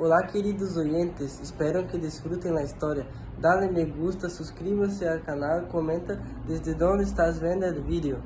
Olá, queridos oyentes, espero que disfruten la historia. Dale me gusta, suscríbase al canal, comenta desde dónde estás viendo el vídeo.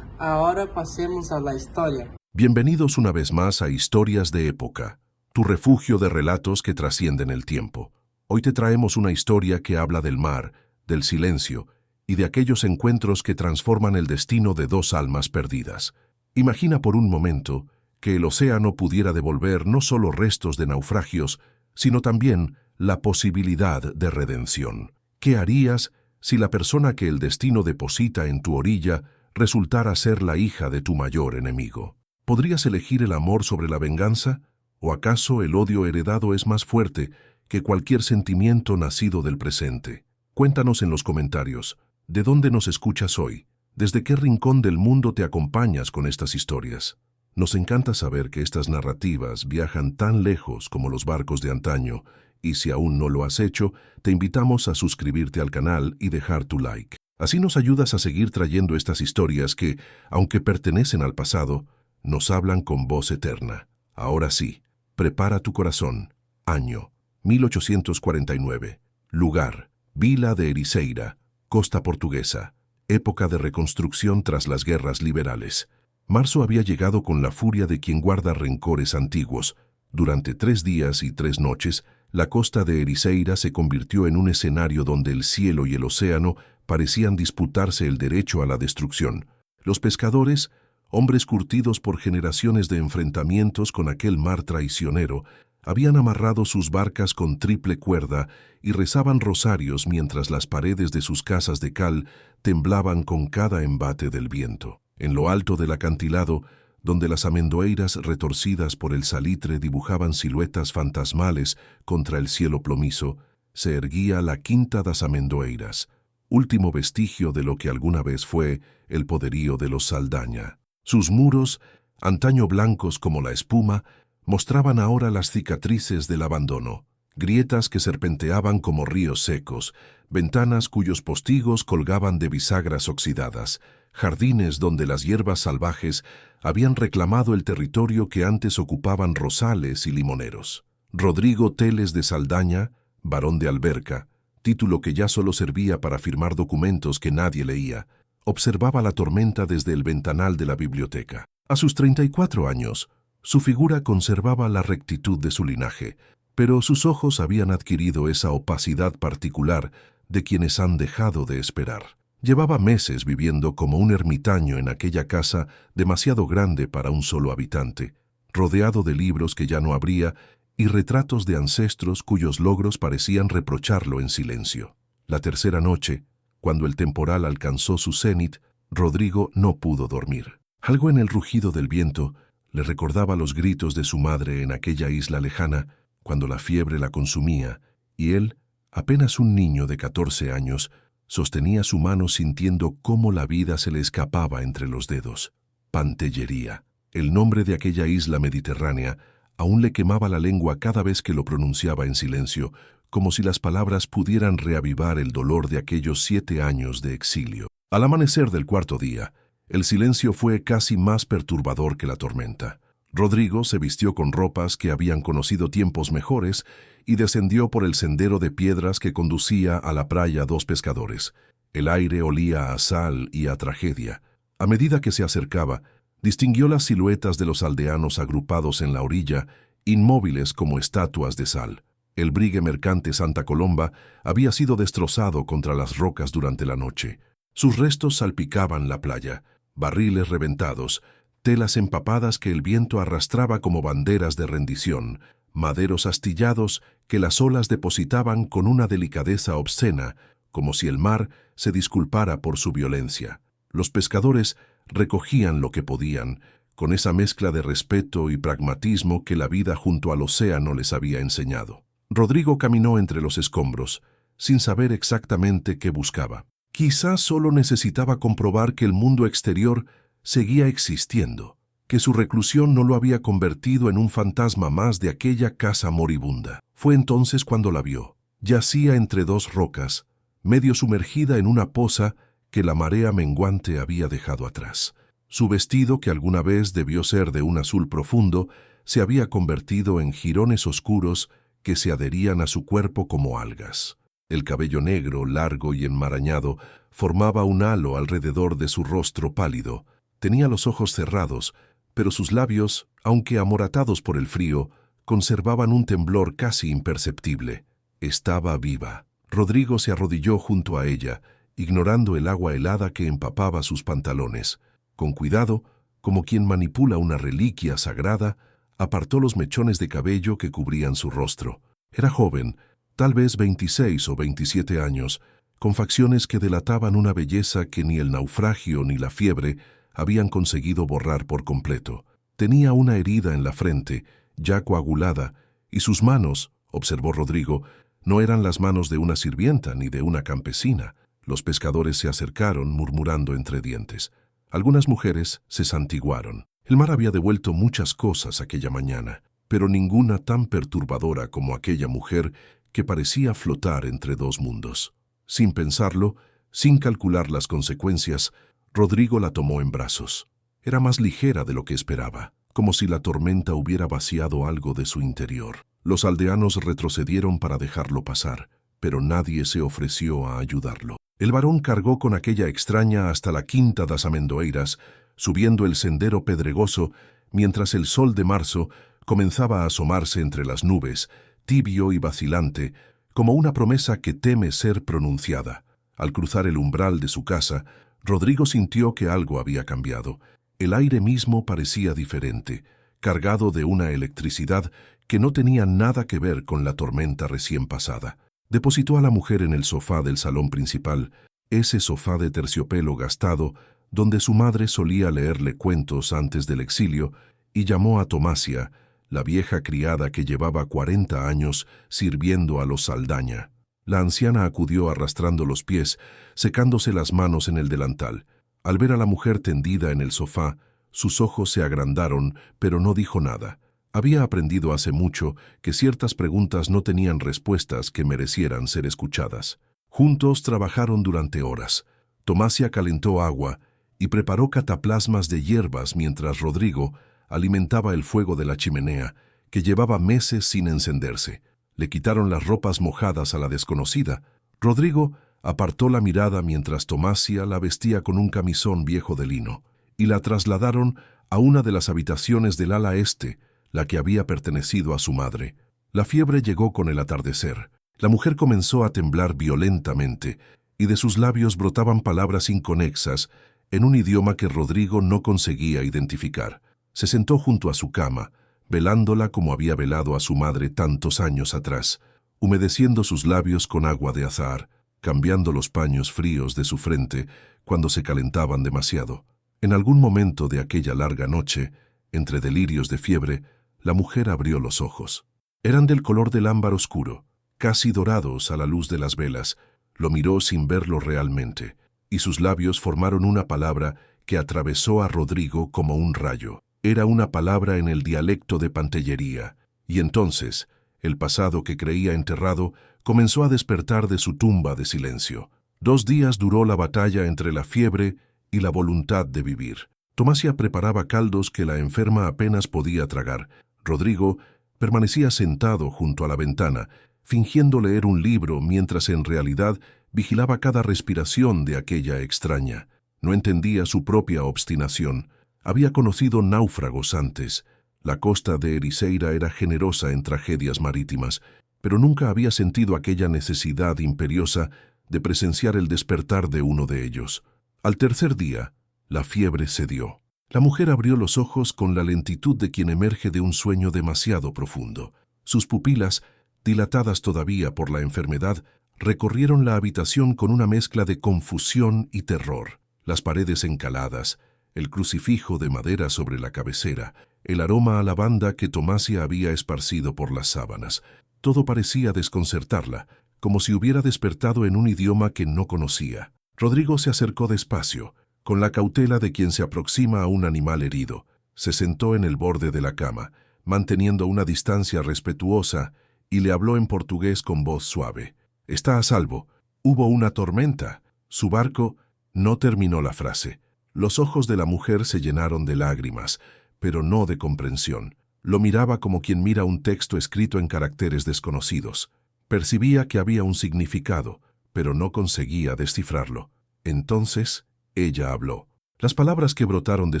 Ahora pasemos a la historia. Bienvenidos una vez más a Historias de Época, tu refugio de relatos que trascienden el tiempo. Hoy te traemos una historia que habla del mar, del silencio y de aquellos encuentros que transforman el destino de dos almas perdidas. Imagina por un momento que el océano pudiera devolver no solo restos de naufragios, sino también la posibilidad de redención. ¿Qué harías si la persona que el destino deposita en tu orilla resultara ser la hija de tu mayor enemigo? ¿Podrías elegir el amor sobre la venganza? ¿O acaso el odio heredado es más fuerte que cualquier sentimiento nacido del presente? Cuéntanos en los comentarios, ¿de dónde nos escuchas hoy? ¿Desde qué rincón del mundo te acompañas con estas historias? Nos encanta saber que estas narrativas viajan tan lejos como los barcos de antaño, y si aún no lo has hecho, te invitamos a suscribirte al canal y dejar tu like. Así nos ayudas a seguir trayendo estas historias que, aunque pertenecen al pasado, nos hablan con voz eterna. Ahora sí, prepara tu corazón. Año 1849. Lugar: Vila de Ericeira, costa portuguesa. Época de reconstrucción tras las guerras liberales. Marzo había llegado con la furia de quien guarda rencores antiguos. Durante 3 días y 3 noches, la costa de Ericeira se convirtió en un escenario donde el cielo y el océano parecían disputarse el derecho a la destrucción. Los pescadores, hombres curtidos por generaciones de enfrentamientos con aquel mar traicionero, habían amarrado sus barcas con triple cuerda y rezaban rosarios mientras las paredes de sus casas de cal temblaban con cada embate del viento. En lo alto del acantilado, donde las amendoeiras retorcidas por el salitre dibujaban siluetas fantasmales contra el cielo plomizo, se erguía la Quinta das Amendoeiras, último vestigio de lo que alguna vez fue el poderío de los Saldaña. Sus muros, antaño blancos como la espuma, mostraban ahora las cicatrices del abandono, grietas que serpenteaban como ríos secos, ventanas cuyos postigos colgaban de bisagras oxidadas, jardines donde las hierbas salvajes habían reclamado el territorio que antes ocupaban rosales y limoneros. Rodrigo Teles de Saldaña, barón de Alberca, título que ya solo servía para firmar documentos que nadie leía, observaba la tormenta desde el ventanal de la biblioteca. A sus 34 años, su figura conservaba la rectitud de su linaje, pero sus ojos habían adquirido esa opacidad particular de quienes han dejado de esperar. Llevaba meses viviendo como un ermitaño en aquella casa demasiado grande para un solo habitante, rodeado de libros que ya no abría y retratos de ancestros cuyos logros parecían reprocharlo en silencio. La tercera noche, cuando el temporal alcanzó su cenit, Rodrigo no pudo dormir. Algo en el rugido del viento le recordaba los gritos de su madre en aquella isla lejana, cuando la fiebre la consumía, y él, apenas un niño de 14 años, sostenía su mano sintiendo cómo la vida se le escapaba entre los dedos. Pantellería, el nombre de aquella isla mediterránea, aún le quemaba la lengua cada vez que lo pronunciaba en silencio, como si las palabras pudieran reavivar el dolor de aquellos 7 años de exilio. Al amanecer del cuarto día, el silencio fue casi más perturbador que la tormenta. Rodrigo se vistió con ropas que habían conocido tiempos mejores y descendió por el sendero de piedras que conducía a la playa Dos Pescadores. El aire olía a sal y a tragedia. A medida que se acercaba, distinguió las siluetas de los aldeanos agrupados en la orilla, inmóviles como estatuas de sal. El brigue mercante Santa Colomba había sido destrozado contra las rocas durante la noche. Sus restos salpicaban la playa, barriles reventados, telas empapadas que el viento arrastraba como banderas de rendición, maderos astillados que las olas depositaban con una delicadeza obscena, como si el mar se disculpara por su violencia. Los pescadores recogían lo que podían, con esa mezcla de respeto y pragmatismo que la vida junto al océano les había enseñado. Rodrigo caminó entre los escombros, sin saber exactamente qué buscaba. Quizás solo necesitaba comprobar que el mundo exterior seguía existiendo, que su reclusión no lo había convertido en un fantasma más de aquella casa moribunda. Fue entonces cuando la vio. Yacía entre 2 rocas, medio sumergida en una poza que la marea menguante había dejado atrás. Su vestido, que alguna vez debió ser de un azul profundo, se había convertido en jirones oscuros que se adherían a su cuerpo como algas. El cabello negro, largo y enmarañado, formaba un halo alrededor de su rostro pálido. Tenía los ojos cerrados, pero sus labios, aunque amoratados por el frío, conservaban un temblor casi imperceptible. Estaba viva. Rodrigo se arrodilló junto a ella, ignorando el agua helada que empapaba sus pantalones. Con cuidado, como quien manipula una reliquia sagrada, apartó los mechones de cabello que cubrían su rostro. Era joven, tal vez 26 o 27 años, con facciones que delataban una belleza que ni el naufragio ni la fiebre habían conseguido borrar por completo. Tenía una herida en la frente, ya coagulada, y sus manos, observó Rodrigo, no eran las manos de una sirvienta ni de una campesina. Los pescadores se acercaron, murmurando entre dientes. Algunas mujeres se santiguaron. El mar había devuelto muchas cosas aquella mañana, pero ninguna tan perturbadora como aquella mujer que parecía flotar entre dos mundos. Sin pensarlo, sin calcular las consecuencias, Rodrigo la tomó en brazos. Era más ligera de lo que esperaba, como si la tormenta hubiera vaciado algo de su interior. Los aldeanos retrocedieron para dejarlo pasar, pero nadie se ofreció a ayudarlo. El varón cargó con aquella extraña hasta la Quinta das Amendoeiras, subiendo el sendero pedregoso, mientras el sol de marzo comenzaba a asomarse entre las nubes, tibio y vacilante, como una promesa que teme ser pronunciada. Al cruzar el umbral de su casa, Rodrigo sintió que algo había cambiado. El aire mismo parecía diferente, cargado de una electricidad que no tenía nada que ver con la tormenta recién pasada. Depositó a la mujer en el sofá del salón principal, ese sofá de terciopelo gastado, donde su madre solía leerle cuentos antes del exilio, y llamó a Tomasia, la vieja criada que llevaba 40 años sirviendo a los Saldaña. La anciana acudió arrastrando los pies, secándose las manos en el delantal. Al ver a la mujer tendida en el sofá, sus ojos se agrandaron, pero no dijo nada. Había aprendido hace mucho que ciertas preguntas no tenían respuestas que merecieran ser escuchadas. Juntos trabajaron durante horas. Tomasia calentó agua y preparó cataplasmas de hierbas mientras Rodrigo alimentaba el fuego de la chimenea, que llevaba meses sin encenderse. Le quitaron las ropas mojadas a la desconocida. Rodrigo apartó la mirada mientras Tomasia la vestía con un camisón viejo de lino, y la trasladaron a una de las habitaciones del ala este, la que había pertenecido a su madre. La fiebre llegó con el atardecer. La mujer comenzó a temblar violentamente, y de sus labios brotaban palabras inconexas en un idioma que Rodrigo no conseguía identificar. Se sentó junto a su cama, velándola como había velado a su madre tantos años atrás, humedeciendo sus labios con agua de azahar, cambiando los paños fríos de su frente cuando se calentaban demasiado. En algún momento de aquella larga noche, entre delirios de fiebre, la mujer abrió los ojos. Eran del color del ámbar oscuro, casi dorados a la luz de las velas. Lo miró sin verlo realmente, y sus labios formaron una palabra que atravesó a Rodrigo como un rayo. Era una palabra en el dialecto de Pantellería, y entonces, el pasado que creía enterrado comenzó a despertar de su tumba de silencio. 2 días duró la batalla entre la fiebre y la voluntad de vivir. Tomasia preparaba caldos que la enferma apenas podía tragar. Rodrigo permanecía sentado junto a la ventana, fingiendo leer un libro mientras en realidad vigilaba cada respiración de aquella extraña. No entendía su propia obstinación. Había conocido náufragos antes. La costa de Ericeira era generosa en tragedias marítimas, pero nunca había sentido aquella necesidad imperiosa de presenciar el despertar de uno de ellos. Al tercer día, la fiebre cedió. La mujer abrió los ojos con la lentitud de quien emerge de un sueño demasiado profundo. Sus pupilas, dilatadas todavía por la enfermedad, recorrieron la habitación con una mezcla de confusión y terror. Las paredes encaladas, el crucifijo de madera sobre la cabecera, el aroma a lavanda que Tomasia había esparcido por las sábanas. Todo parecía desconcertarla, como si hubiera despertado en un idioma que no conocía. Rodrigo se acercó despacio, con la cautela de quien se aproxima a un animal herido. Se sentó en el borde de la cama, manteniendo una distancia respetuosa, y le habló en portugués con voz suave. «Está a salvo. Hubo una tormenta. Su barco...» No terminó la frase. Los ojos de la mujer se llenaron de lágrimas, pero no de comprensión. Lo miraba como quien mira un texto escrito en caracteres desconocidos. Percibía que había un significado, pero no conseguía descifrarlo. Entonces, ella habló. Las palabras que brotaron de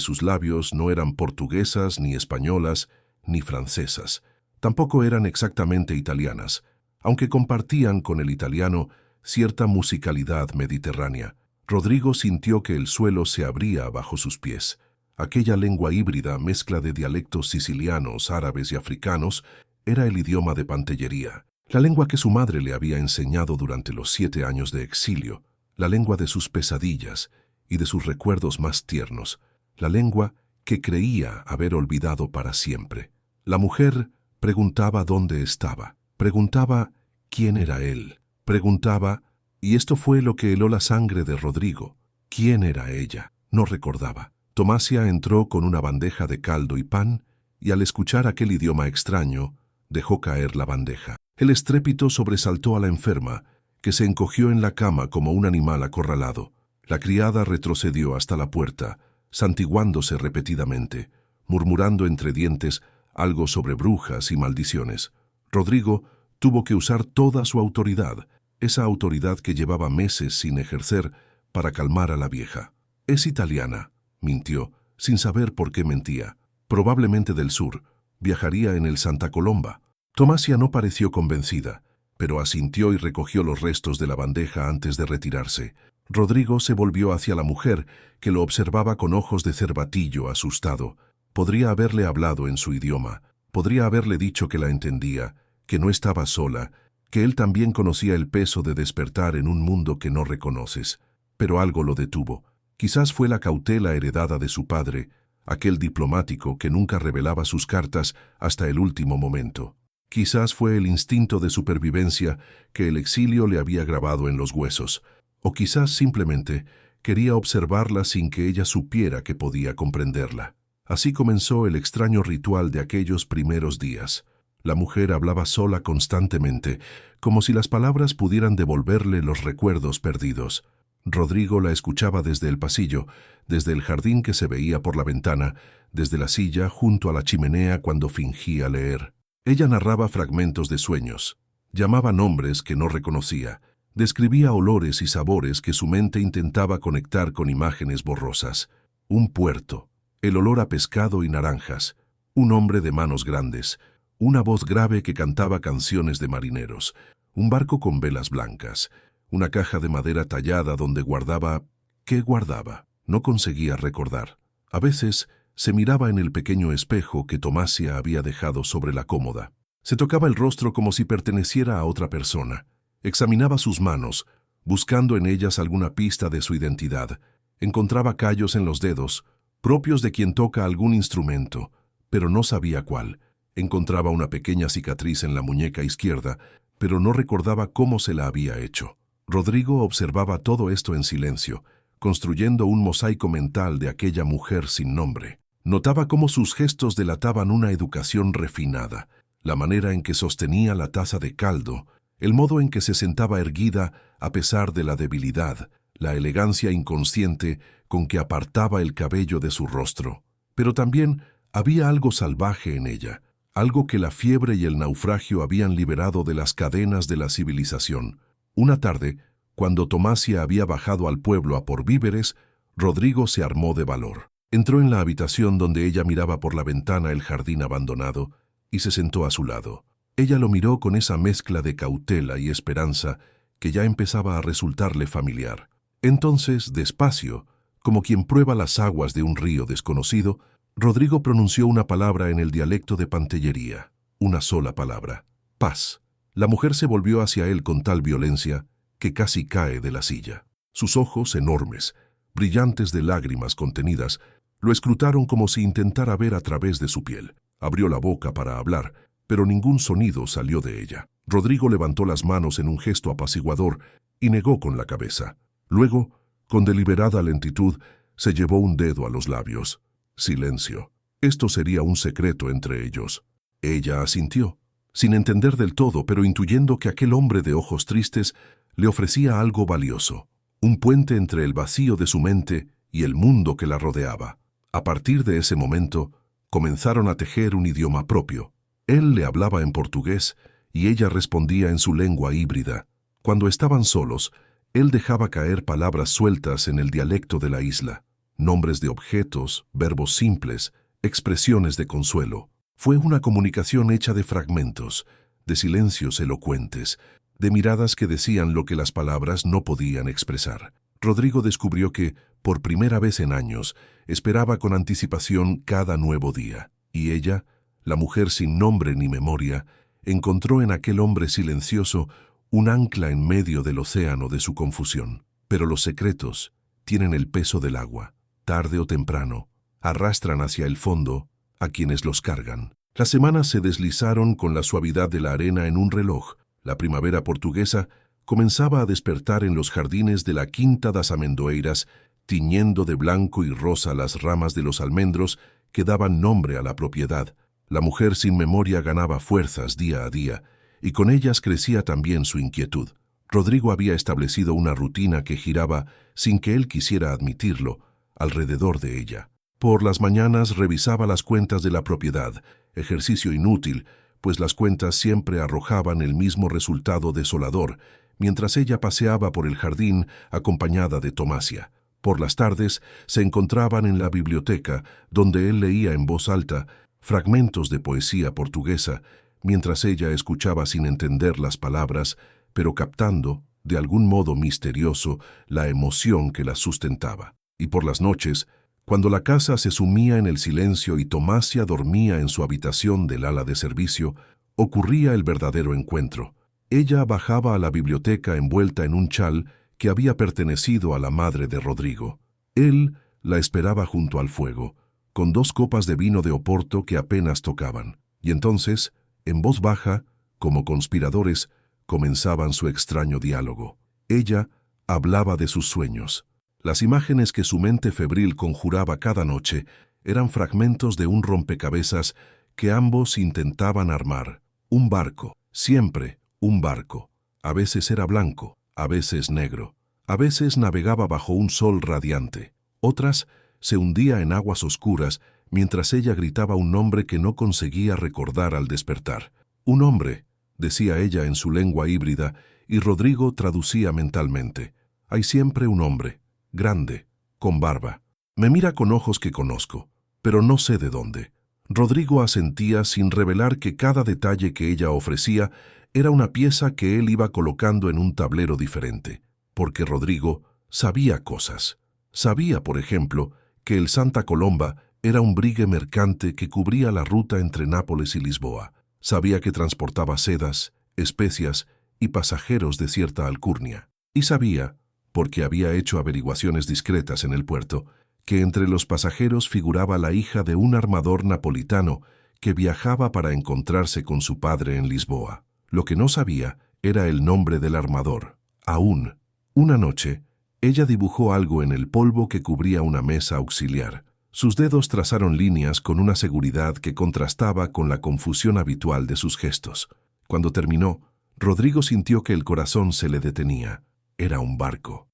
sus labios no eran portuguesas, ni españolas, ni francesas. Tampoco eran exactamente italianas, aunque compartían con el italiano cierta musicalidad mediterránea. Rodrigo sintió que el suelo se abría bajo sus pies. Aquella lengua híbrida, mezcla de dialectos sicilianos, árabes y africanos, era el idioma de Pantellería, la lengua que su madre le había enseñado durante los 7 años de exilio, la lengua de sus pesadillas y de sus recuerdos más tiernos, la lengua que creía haber olvidado para siempre. La mujer preguntaba dónde estaba, preguntaba quién era él, preguntaba, y esto fue lo que heló la sangre de Rodrigo. ¿Quién era ella? No recordaba. Tomasia entró con una bandeja de caldo y pan, y al escuchar aquel idioma extraño, dejó caer la bandeja. El estrépito sobresaltó a la enferma, que se encogió en la cama como un animal acorralado. La criada retrocedió hasta la puerta, santiguándose repetidamente, murmurando entre dientes algo sobre brujas y maldiciones. Rodrigo tuvo que usar toda su autoridad, esa autoridad que llevaba meses sin ejercer, para calmar a la vieja. «Es italiana», mintió, sin saber por qué mentía. «Probablemente del sur. Viajaría en el Santa Colomba». Tomasia no pareció convencida, pero asintió y recogió los restos de la bandeja antes de retirarse. Rodrigo se volvió hacia la mujer, que lo observaba con ojos de cervatillo asustado. Podría haberle hablado en su idioma, podría haberle dicho que la entendía, que no estaba sola, que él también conocía el peso de despertar en un mundo que no reconoces. Pero algo lo detuvo. Quizás fue la cautela heredada de su padre, aquel diplomático que nunca revelaba sus cartas hasta el último momento. Quizás fue el instinto de supervivencia que el exilio le había grabado en los huesos. O quizás simplemente quería observarla sin que ella supiera que podía comprenderla. Así comenzó el extraño ritual de aquellos primeros días. La mujer hablaba sola constantemente, como si las palabras pudieran devolverle los recuerdos perdidos. Rodrigo la escuchaba desde el pasillo, desde el jardín que se veía por la ventana, desde la silla junto a la chimenea cuando fingía leer. Ella narraba fragmentos de sueños, llamaba nombres que no reconocía, describía olores y sabores que su mente intentaba conectar con imágenes borrosas. Un puerto, el olor a pescado y naranjas, un hombre de manos grandes, una voz grave que cantaba canciones de marineros, un barco con velas blancas, una caja de madera tallada donde guardaba... ¿Qué guardaba? No conseguía recordar. A veces se miraba en el pequeño espejo que Tomasia había dejado sobre la cómoda. Se tocaba el rostro como si perteneciera a otra persona. Examinaba sus manos, buscando en ellas alguna pista de su identidad. Encontraba callos en los dedos, propios de quien toca algún instrumento, pero no sabía cuál. Encontraba una pequeña cicatriz en la muñeca izquierda, pero no recordaba cómo se la había hecho. Rodrigo observaba todo esto en silencio, construyendo un mosaico mental de aquella mujer sin nombre. Notaba cómo sus gestos delataban una educación refinada, la manera en que sostenía la taza de caldo, el modo en que se sentaba erguida a pesar de la debilidad, la elegancia inconsciente con que apartaba el cabello de su rostro. Pero también había algo salvaje en ella, algo que la fiebre y el naufragio habían liberado de las cadenas de la civilización. Una tarde, cuando Tomasia había bajado al pueblo a por víveres, Rodrigo se armó de valor. Entró en la habitación donde ella miraba por la ventana el jardín abandonado y se sentó a su lado. Ella lo miró con esa mezcla de cautela y esperanza que ya empezaba a resultarle familiar. Entonces, despacio, como quien prueba las aguas de un río desconocido, Rodrigo pronunció una palabra en el dialecto de Pantellería, una sola palabra: paz. La mujer se volvió hacia él con tal violencia que casi cae de la silla. Sus ojos, enormes, brillantes de lágrimas contenidas, lo escrutaron como si intentara ver a través de su piel. Abrió la boca para hablar, pero ningún sonido salió de ella. Rodrigo levantó las manos en un gesto apaciguador y negó con la cabeza. Luego, con deliberada lentitud, se llevó un dedo a los labios. Silencio. Esto sería un secreto entre ellos. Ella asintió, sin entender del todo, pero intuyendo que aquel hombre de ojos tristes le ofrecía algo valioso, un puente entre el vacío de su mente y el mundo que la rodeaba. A partir de ese momento, Comenzaron a tejer un idioma propio. Él le hablaba en portugués y ella respondía en su lengua híbrida. Cuando estaban solos, él dejaba caer palabras sueltas en el dialecto de la isla, nombres de objetos, verbos simples, expresiones de consuelo. Fue una comunicación hecha de fragmentos, de silencios elocuentes, de miradas que decían lo que las palabras no podían expresar. Rodrigo descubrió que, por primera vez en años, esperaba con anticipación cada nuevo día. Y ella, la mujer sin nombre ni memoria, encontró en aquel hombre silencioso un ancla en medio del océano de su confusión. Pero los secretos tienen el peso del agua. Tarde o temprano, arrastran hacia el fondo a quienes los cargan. Las semanas se deslizaron con la suavidad de la arena en un reloj. La primavera portuguesa comenzaba a despertar en los jardines de la Quinta das Amendoeiras, tiñendo de blanco y rosa las ramas de los almendros que daban nombre a la propiedad. La mujer sin memoria ganaba fuerzas día a día, y con ellas crecía también su inquietud. Rodrigo había establecido una rutina que giraba, sin que él quisiera admitirlo, alrededor de ella. Por las mañanas revisaba las cuentas de la propiedad, ejercicio inútil, pues las cuentas siempre arrojaban el mismo resultado desolador, mientras ella paseaba por el jardín acompañada de Tomasia. Por las tardes se encontraban en la biblioteca, donde él leía en voz alta fragmentos de poesía portuguesa, mientras ella escuchaba sin entender las palabras, pero captando, de algún modo misterioso, la emoción que las sustentaba. Y por las noches, cuando la casa se sumía en el silencio y Tomasia dormía en su habitación del ala de servicio, ocurría el verdadero encuentro. Ella bajaba a la biblioteca envuelta en un chal que había pertenecido a la madre de Rodrigo. Él la esperaba junto al fuego, con 2 copas de vino de Oporto que apenas tocaban. Y entonces, en voz baja, como conspiradores, comenzaban su extraño diálogo. Ella hablaba de sus sueños. Las imágenes que su mente febril conjuraba cada noche eran fragmentos de un rompecabezas que ambos intentaban armar. Un barco, siempre un barco. A veces era blanco, a veces negro. A veces navegaba bajo un sol radiante. Otras se hundía en aguas oscuras mientras ella gritaba un nombre que no conseguía recordar al despertar. Un hombre, decía ella en su lengua híbrida, y Rodrigo traducía mentalmente. Hay siempre un hombre, grande, con barba. Me mira con ojos que conozco, pero no sé de dónde. Rodrigo asentía sin revelar que cada detalle que ella ofrecía era una pieza que él iba colocando en un tablero diferente, porque Rodrigo sabía cosas. Sabía, por ejemplo, que el Santa Colomba era un brigue mercante que cubría la ruta entre Nápoles y Lisboa. Sabía que transportaba sedas, especias y pasajeros de cierta alcurnia. Y sabía, porque había hecho averiguaciones discretas en el puerto, que entre los pasajeros figuraba la hija de un armador napolitano que viajaba para encontrarse con su padre en Lisboa. Lo que no sabía era el nombre del armador. Aún, una noche, ella dibujó algo en el polvo que cubría una mesa auxiliar. Sus dedos trazaron líneas con una seguridad que contrastaba con la confusión habitual de sus gestos. Cuando terminó, Rodrigo sintió que el corazón se le detenía. Era un barco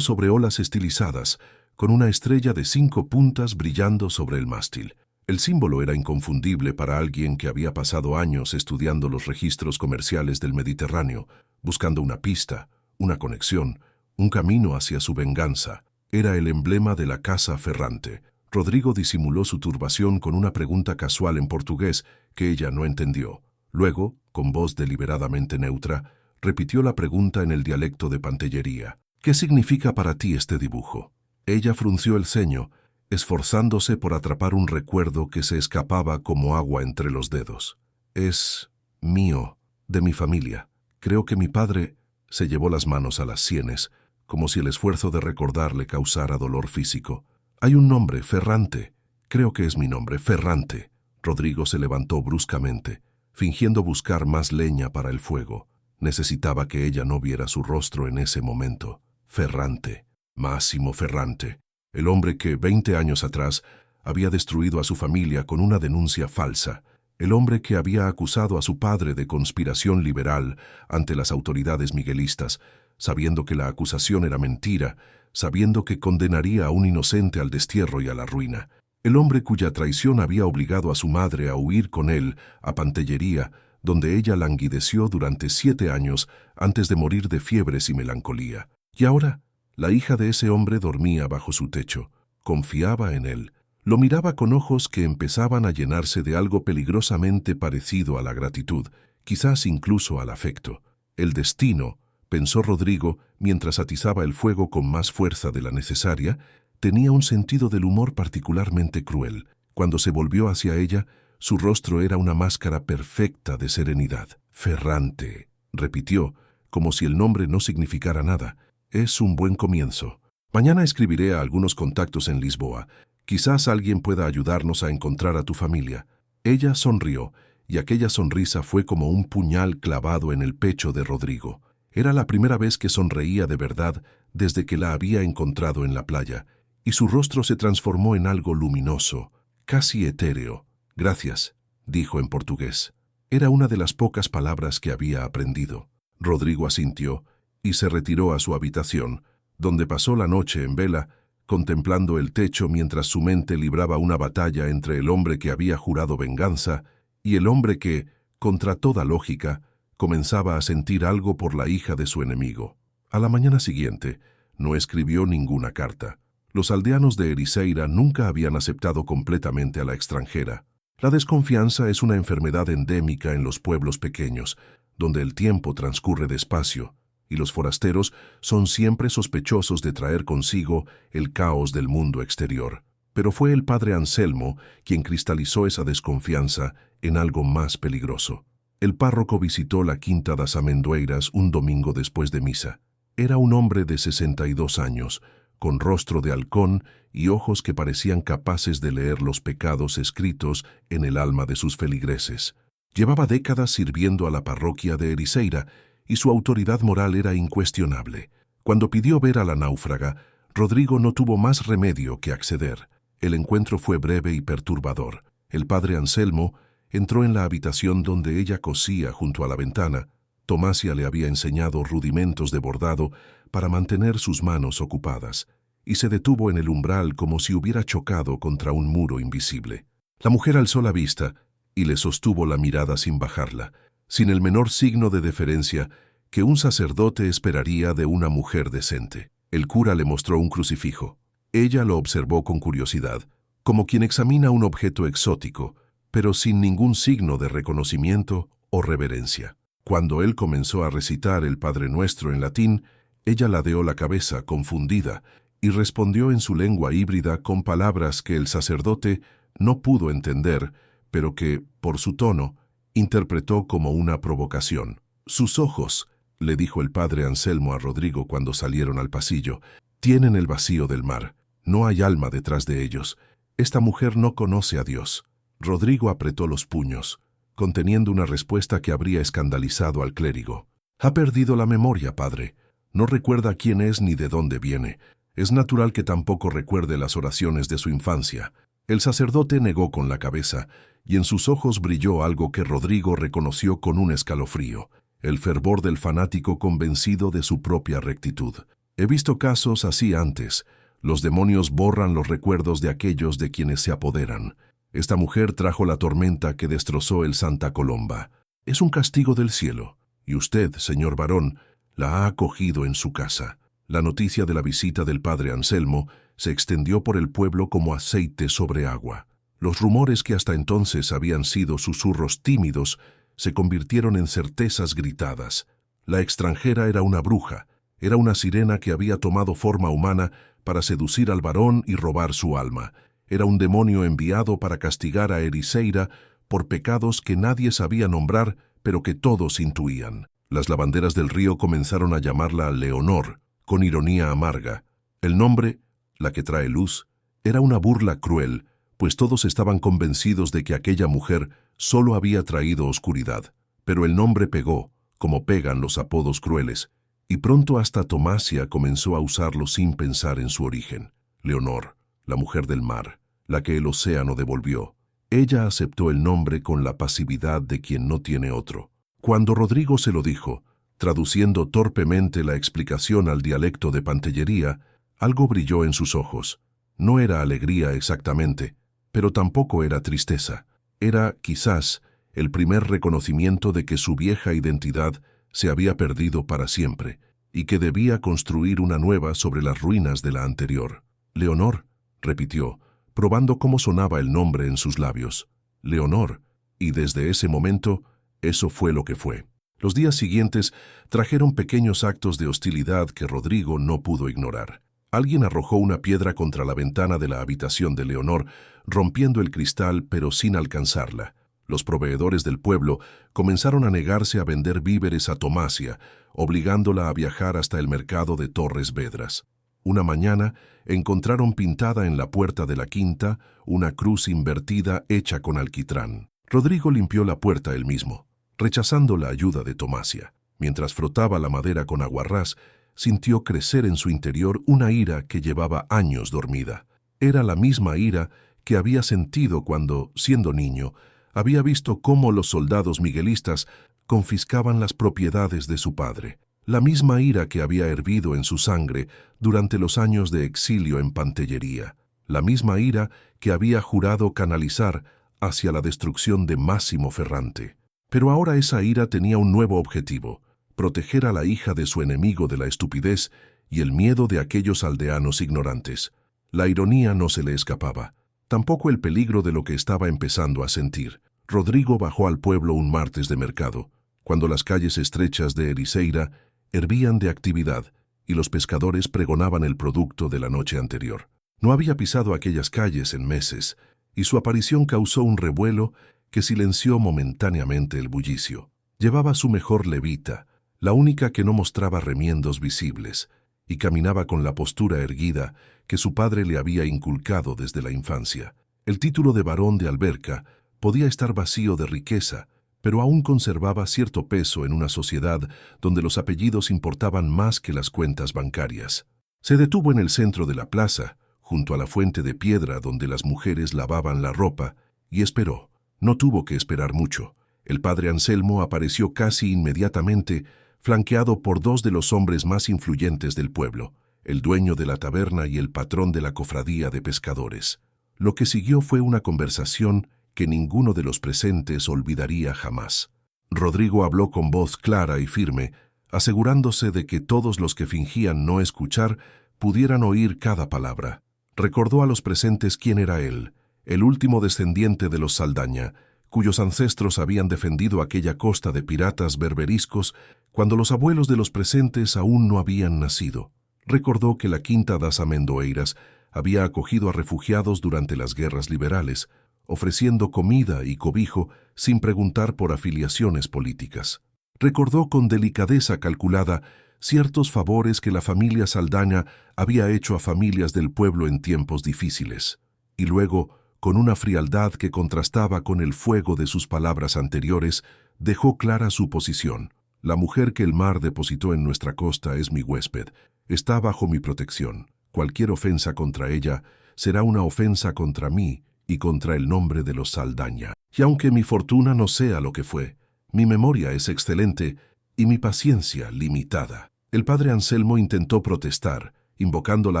sobre olas estilizadas, con una estrella de 5 puntas brillando sobre el mástil. El símbolo era inconfundible para alguien que había pasado años estudiando los registros comerciales del Mediterráneo, buscando una pista, una conexión, un camino hacia su venganza. Era el emblema de la casa Ferrante. Rodrigo disimuló su turbación con una pregunta casual en portugués que ella no entendió. Luego, con voz deliberadamente neutra, repitió la pregunta en el dialecto de Pantellería. ¿Qué significa para ti este dibujo? Ella frunció el ceño, esforzándose por atrapar un recuerdo que se escapaba como agua entre los dedos. Es mío, de mi familia. Creo que mi padre se llevó las manos a las sienes, como si el esfuerzo de recordar le causara dolor físico. Hay un nombre, Ferrante. Creo que es mi nombre, Ferrante. Rodrigo se levantó bruscamente, fingiendo buscar más leña para el fuego. Necesitaba que ella no viera su rostro en ese momento. Ferrante, Máximo Ferrante, el hombre que 20 años atrás había destruido a su familia con una denuncia falsa, el hombre que había acusado a su padre de conspiración liberal ante las autoridades miguelistas, sabiendo que la acusación era mentira, sabiendo que condenaría a un inocente al destierro y a la ruina. el hombre cuya traición había obligado a su madre a huir con él a Pantellería, donde ella languideció durante 7 años antes de morir de fiebres y melancolía. Y ahora, la hija de ese hombre dormía bajo su techo, confiaba en él, lo miraba con ojos que empezaban a llenarse de algo peligrosamente parecido a la gratitud, quizás incluso al afecto. El destino, pensó Rodrigo mientras atizaba el fuego con más fuerza de la necesaria, tenía un sentido del humor particularmente cruel. Cuando se volvió hacia ella, su rostro era una máscara perfecta de serenidad. Ferrante, repitió, como si el nombre no significara nada. Es un buen comienzo. Mañana escribiré a algunos contactos en Lisboa. Quizás alguien pueda ayudarnos a encontrar a tu familia. Ella sonrió, y aquella sonrisa fue como un puñal clavado en el pecho de Rodrigo. Era la primera vez que sonreía de verdad desde que la había encontrado en la playa, y su rostro se transformó en algo luminoso, casi etéreo. Gracias, dijo en portugués. Era una de las pocas palabras que había aprendido. Rodrigo asintió y se retiró a su habitación, donde pasó la noche en vela, contemplando el techo mientras su mente libraba una batalla entre el hombre que había jurado venganza y el hombre que, contra toda lógica, comenzaba a sentir algo por la hija de su enemigo. A la mañana siguiente, no escribió ninguna carta. Los aldeanos de Ericeira nunca habían aceptado completamente a la extranjera. La desconfianza es una enfermedad endémica en los pueblos pequeños, donde el tiempo transcurre despacio, y los forasteros son siempre sospechosos de traer consigo el caos del mundo exterior. Pero fue el padre Anselmo quien cristalizó esa desconfianza en algo más peligroso. El párroco visitó la quinta das Amendoeiras un domingo después de misa. Era un hombre de 62 años, con rostro de halcón y ojos que parecían capaces de leer los pecados escritos en el alma de sus feligreses. Llevaba décadas sirviendo a la parroquia de Ericeira y su autoridad moral era incuestionable. Cuando pidió ver a la náufraga, Rodrigo no tuvo más remedio que acceder. El encuentro fue breve y perturbador. El padre Anselmo entró en la habitación donde ella cosía junto a la ventana. Tomasia le había enseñado rudimentos de bordado para mantener sus manos ocupadas, y se detuvo en el umbral como si hubiera chocado contra un muro invisible. La mujer alzó la vista y le sostuvo la mirada sin bajarla, sin el menor signo de deferencia que un sacerdote esperaría de una mujer decente. El cura le mostró un crucifijo. Ella lo observó con curiosidad, como quien examina un objeto exótico, pero sin ningún signo de reconocimiento o reverencia. Cuando él comenzó a recitar el Padre Nuestro en latín, ella ladeó la cabeza, confundida, y respondió en su lengua híbrida con palabras que el sacerdote no pudo entender, pero que, por su tono, interpretó como una provocación. «Sus ojos», le dijo el padre Anselmo a Rodrigo cuando salieron al pasillo, «tienen el vacío del mar. No hay alma detrás de ellos. Esta mujer no conoce a Dios». Rodrigo apretó los puños, conteniendo una respuesta que habría escandalizado al clérigo. «Ha perdido la memoria, padre. No recuerda quién es ni de dónde viene. Es natural que tampoco recuerde las oraciones de su infancia». El sacerdote negó con la cabeza, y en sus ojos brilló algo que Rodrigo reconoció con un escalofrío, el fervor del fanático convencido de su propia rectitud. «He visto casos así antes. Los demonios borran los recuerdos de aquellos de quienes se apoderan. Esta mujer trajo la tormenta que destrozó el Santa Colomba. Es un castigo del cielo, y usted, señor varón, la ha acogido en su casa». La noticia de la visita del padre Anselmo se extendió por el pueblo como aceite sobre agua. Los rumores que hasta entonces habían sido susurros tímidos se convirtieron en certezas gritadas. La extranjera era una bruja, era una sirena que había tomado forma humana para seducir al varón y robar su alma. Era un demonio enviado para castigar a Ericeira por pecados que nadie sabía nombrar, pero que todos intuían. Las lavanderas del río comenzaron a llamarla Leonor, con ironía amarga. El nombre, la que trae luz, era una burla cruel, pues todos estaban convencidos de que aquella mujer solo había traído oscuridad. Pero el nombre pegó, como pegan los apodos crueles, y pronto hasta Tomasia comenzó a usarlo sin pensar en su origen. Leonor, la mujer del mar, la que el océano devolvió. Ella aceptó el nombre con la pasividad de quien no tiene otro. Cuando Rodrigo se lo dijo, traduciendo torpemente la explicación al dialecto de Pantellería, algo brilló en sus ojos. No era alegría exactamente, pero tampoco era tristeza. Era, quizás, el primer reconocimiento de que su vieja identidad se había perdido para siempre y que debía construir una nueva sobre las ruinas de la anterior. «Leonor», repitió, probando cómo sonaba el nombre en sus labios. «Leonor», y desde ese momento, eso fue lo que fue. Los días siguientes trajeron pequeños actos de hostilidad que Rodrigo no pudo ignorar. Alguien arrojó una piedra contra la ventana de la habitación de Leonor, rompiendo el cristal pero sin alcanzarla. Los proveedores del pueblo comenzaron a negarse a vender víveres a Tomasia, obligándola a viajar hasta el mercado de Torres Vedras. Una mañana encontraron pintada en la puerta de la quinta una cruz invertida hecha con alquitrán. Rodrigo limpió la puerta él mismo, rechazando la ayuda de Tomasia. Mientras frotaba la madera con aguarrás, sintió crecer en su interior una ira que llevaba años dormida. Era la misma ira que había sentido cuando, siendo niño, había visto cómo los soldados miguelistas confiscaban las propiedades de su padre. La misma ira que había hervido en su sangre durante los años de exilio en Pantellería. La misma ira que había jurado canalizar hacia la destrucción de Máximo Ferrante. Pero ahora esa ira tenía un nuevo objetivo: proteger a la hija de su enemigo de la estupidez y el miedo de aquellos aldeanos ignorantes. La ironía no se le escapaba, tampoco el peligro de lo que estaba empezando a sentir. Rodrigo bajó al pueblo un martes de mercado, cuando las calles estrechas de Ericeira hervían de actividad y los pescadores pregonaban el producto de la noche anterior. No había pisado aquellas calles en meses, y su aparición causó un revuelo que silenció momentáneamente el bullicio. Llevaba su mejor levita, la única que no mostraba remiendos visibles, y caminaba con la postura erguida que su padre le había inculcado desde la infancia. El título de barón de Alberca podía estar vacío de riqueza, pero aún conservaba cierto peso en una sociedad donde los apellidos importaban más que las cuentas bancarias. Se detuvo en el centro de la plaza, junto a la fuente de piedra donde las mujeres lavaban la ropa, y esperó. No tuvo que esperar mucho. El padre Anselmo apareció casi inmediatamente, flanqueado por dos de los hombres más influyentes del pueblo, el dueño de la taberna y el patrón de la cofradía de pescadores. Lo que siguió fue una conversación que ninguno de los presentes olvidaría jamás. Rodrigo habló con voz clara y firme, asegurándose de que todos los que fingían no escuchar pudieran oír cada palabra. Recordó a los presentes quién era él, el último descendiente de los Saldaña, cuyos ancestros habían defendido aquella costa de piratas berberiscos cuando los abuelos de los presentes aún no habían nacido. Recordó que la Quinta das Amendoeiras había acogido a refugiados durante las guerras liberales, ofreciendo comida y cobijo sin preguntar por afiliaciones políticas. Recordó con delicadeza calculada ciertos favores que la familia Saldaña había hecho a familias del pueblo en tiempos difíciles, y luego, con una frialdad que contrastaba con el fuego de sus palabras anteriores, dejó clara su posición. La mujer que el mar depositó en nuestra costa es mi huésped, está bajo mi protección. Cualquier ofensa contra ella será una ofensa contra mí y contra el nombre de los Saldaña. Y aunque mi fortuna no sea lo que fue, mi memoria es excelente y mi paciencia limitada. El padre Anselmo intentó protestar, invocando la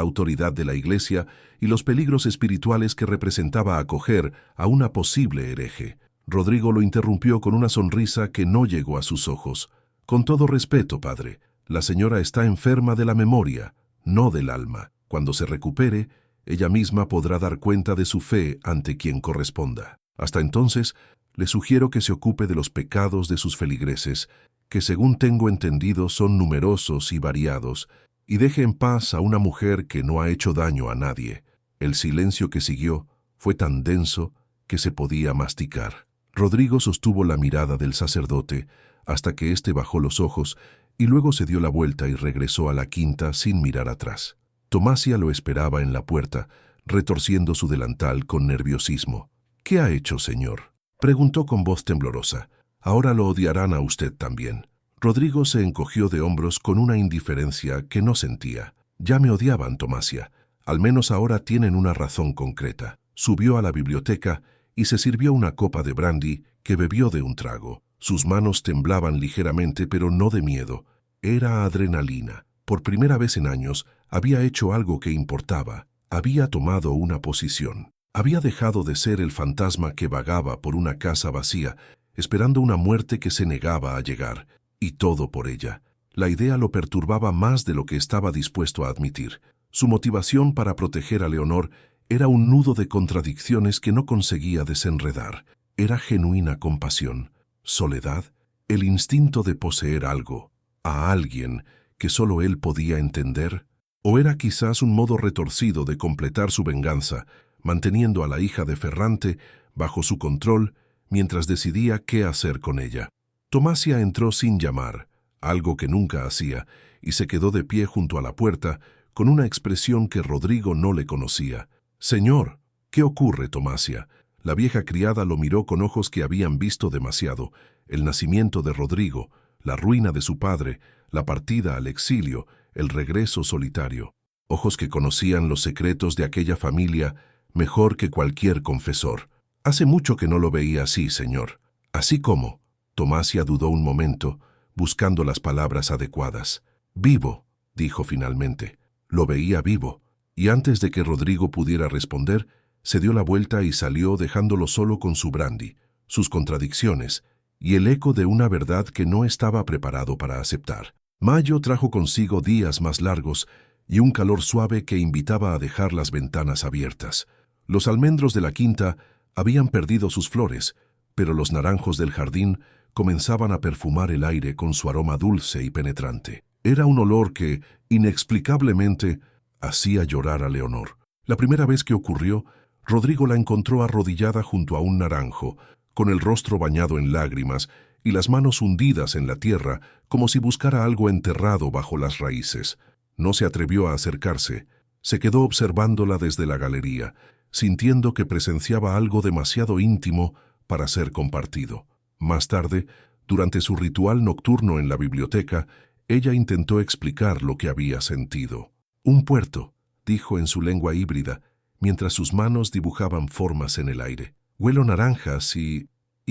autoridad de la Iglesia y los peligros espirituales que representaba acoger a una posible hereje. Rodrigo lo interrumpió con una sonrisa que no llegó a sus ojos. Con todo respeto, padre, la señora está enferma de la memoria, no del alma. Cuando se recupere, ella misma podrá dar cuenta de su fe ante quien corresponda. Hasta entonces, le sugiero que se ocupe de los pecados de sus feligreses, que según tengo entendido son numerosos y variados, y deje en paz a una mujer que no ha hecho daño a nadie. El silencio que siguió fue tan denso que se podía masticar. Rodrigo sostuvo la mirada del sacerdote hasta que éste bajó los ojos y luego se dio la vuelta y regresó a la quinta sin mirar atrás. Tomasia lo esperaba en la puerta, retorciendo su delantal con nerviosismo. «¿Qué ha hecho, señor?», preguntó con voz temblorosa. «Ahora lo odiarán a usted también». Rodrigo se encogió de hombros con una indiferencia que no sentía. «Ya me odiaban, Tomasia. Al menos ahora tienen una razón concreta». Subió a la biblioteca y se sirvió una copa de brandy que bebió de un trago. Sus manos temblaban ligeramente, pero no de miedo. Era adrenalina. Por primera vez en años había hecho algo que importaba. Había tomado una posición. Había dejado de ser el fantasma que vagaba por una casa vacía, esperando una muerte que se negaba a llegar, y todo por ella. La idea lo perturbaba más de lo que estaba dispuesto a admitir. Su motivación para proteger a Leonor era un nudo de contradicciones que no conseguía desenredar. Era genuina compasión, soledad, el instinto de poseer algo, a alguien que solo él podía entender, o era quizás un modo retorcido de completar su venganza, manteniendo a la hija de Ferrante bajo su control mientras decidía qué hacer con ella. Tomasia entró sin llamar, algo que nunca hacía, y se quedó de pie junto a la puerta con una expresión que Rodrigo no le conocía. «Señor, ¿qué ocurre, Tomasia?» La vieja criada lo miró con ojos que habían visto demasiado: el nacimiento de Rodrigo, la ruina de su padre, la partida al exilio, el regreso solitario. Ojos que conocían los secretos de aquella familia mejor que cualquier confesor. «Hace mucho que no lo veía así, señor». «¿Así cómo?» Tomasia dudó un momento, buscando las palabras adecuadas. «Vivo», dijo finalmente. Lo veía vivo, y antes de que Rodrigo pudiera responder, se dio la vuelta y salió dejándolo solo con su brandy, sus contradicciones, y el eco de una verdad que no estaba preparado para aceptar. Mayo trajo consigo días más largos y un calor suave que invitaba a dejar las ventanas abiertas. Los almendros de la quinta habían perdido sus flores, pero los naranjos del jardín comenzaban a perfumar el aire con su aroma dulce y penetrante. Era un olor que, inexplicablemente, hacía llorar a Leonor. La primera vez que ocurrió, Rodrigo la encontró arrodillada junto a un naranjo, con el rostro bañado en lágrimas y las manos hundidas en la tierra, como si buscara algo enterrado bajo las raíces. No se atrevió a acercarse. Se quedó observándola desde la galería, sintiendo que presenciaba algo demasiado íntimo para ser compartido. Más tarde, durante su ritual nocturno en la biblioteca, ella intentó explicar lo que había sentido. «Un puerto», dijo en su lengua híbrida, mientras sus manos dibujaban formas en el aire. «Huelo naranjas y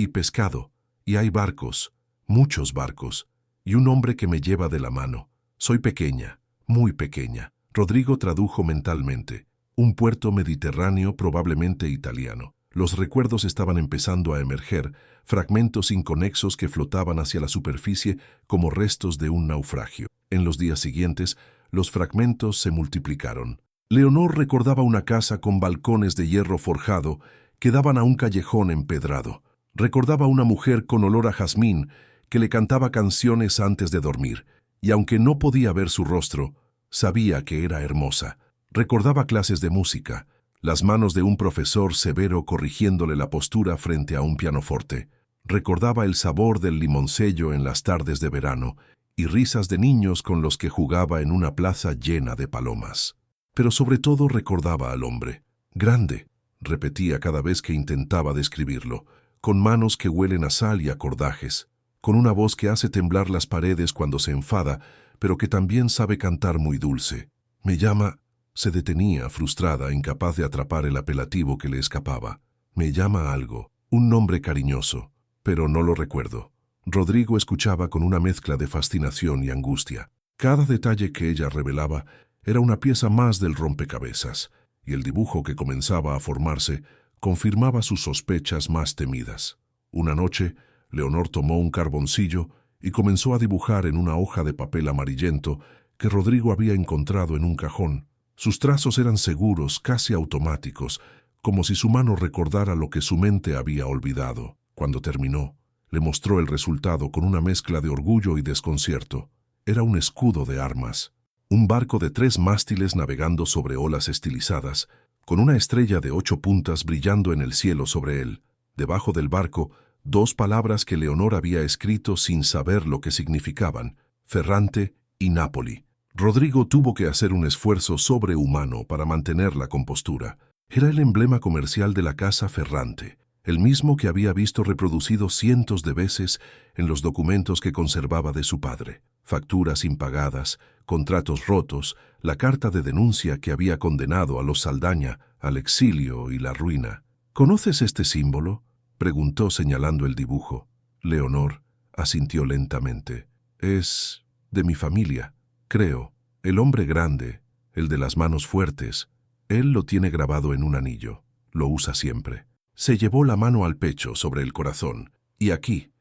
pescado, y hay barcos, muchos barcos, y un hombre que me lleva de la mano. Soy pequeña, muy pequeña». Rodrigo tradujo mentalmente. Un puerto mediterráneo, probablemente italiano. Los recuerdos estaban empezando a emerger, fragmentos inconexos que flotaban hacia la superficie como restos de un naufragio. En los días siguientes, los fragmentos se multiplicaron. Leonor recordaba una casa con balcones de hierro forjado que daban a un callejón empedrado. Recordaba una mujer con olor a jazmín que le cantaba canciones antes de dormir, y aunque no podía ver su rostro, sabía que era hermosa. Recordaba clases de música, las manos de un profesor severo corrigiéndole la postura frente a un pianoforte. Recordaba el sabor del limoncello en las tardes de verano y risas de niños con los que jugaba en una plaza llena de palomas. Pero sobre todo recordaba al hombre. «Grande», repetía cada vez que intentaba describirlo, con manos que huelen a sal y a cordajes, con una voz que hace temblar las paredes cuando se enfada, pero que también sabe cantar muy dulce. «Me llama...» Se detenía, frustrada, incapaz de atrapar el apelativo que le escapaba. «Me llama algo, un nombre cariñoso, pero no lo recuerdo». Rodrigo escuchaba con una mezcla de fascinación y angustia. Cada detalle que ella revelaba era una pieza más del rompecabezas, y el dibujo que comenzaba a formarse confirmaba sus sospechas más temidas. Una noche, Leonor tomó un carboncillo y comenzó a dibujar en una hoja de papel amarillento que Rodrigo había encontrado en un cajón. Sus trazos eran seguros, casi automáticos, como si su mano recordara lo que su mente había olvidado. Cuando terminó, le mostró el resultado con una mezcla de orgullo y desconcierto. Era un escudo de armas. Un barco de 3 mástiles navegando sobre olas estilizadas, con una estrella de 8 puntas brillando en el cielo sobre él. Debajo del barco, 2 palabras que Leonor había escrito sin saber lo que significaban: Ferrante y Nápoli. Rodrigo tuvo que hacer un esfuerzo sobrehumano para mantener la compostura. Era el emblema comercial de la casa Ferrante, el mismo que había visto reproducido cientos de veces en los documentos que conservaba de su padre. Facturas impagadas, contratos rotos, la carta de denuncia que había condenado a los Saldaña al exilio y la ruina. «¿Conoces este símbolo?», preguntó señalando el dibujo. Leonor asintió lentamente. «Es de mi familia, creo. El hombre grande, el de las manos fuertes, él lo tiene grabado en un anillo». lo usa siempre. Se llevó la mano al pecho sobre el corazón. Y aquí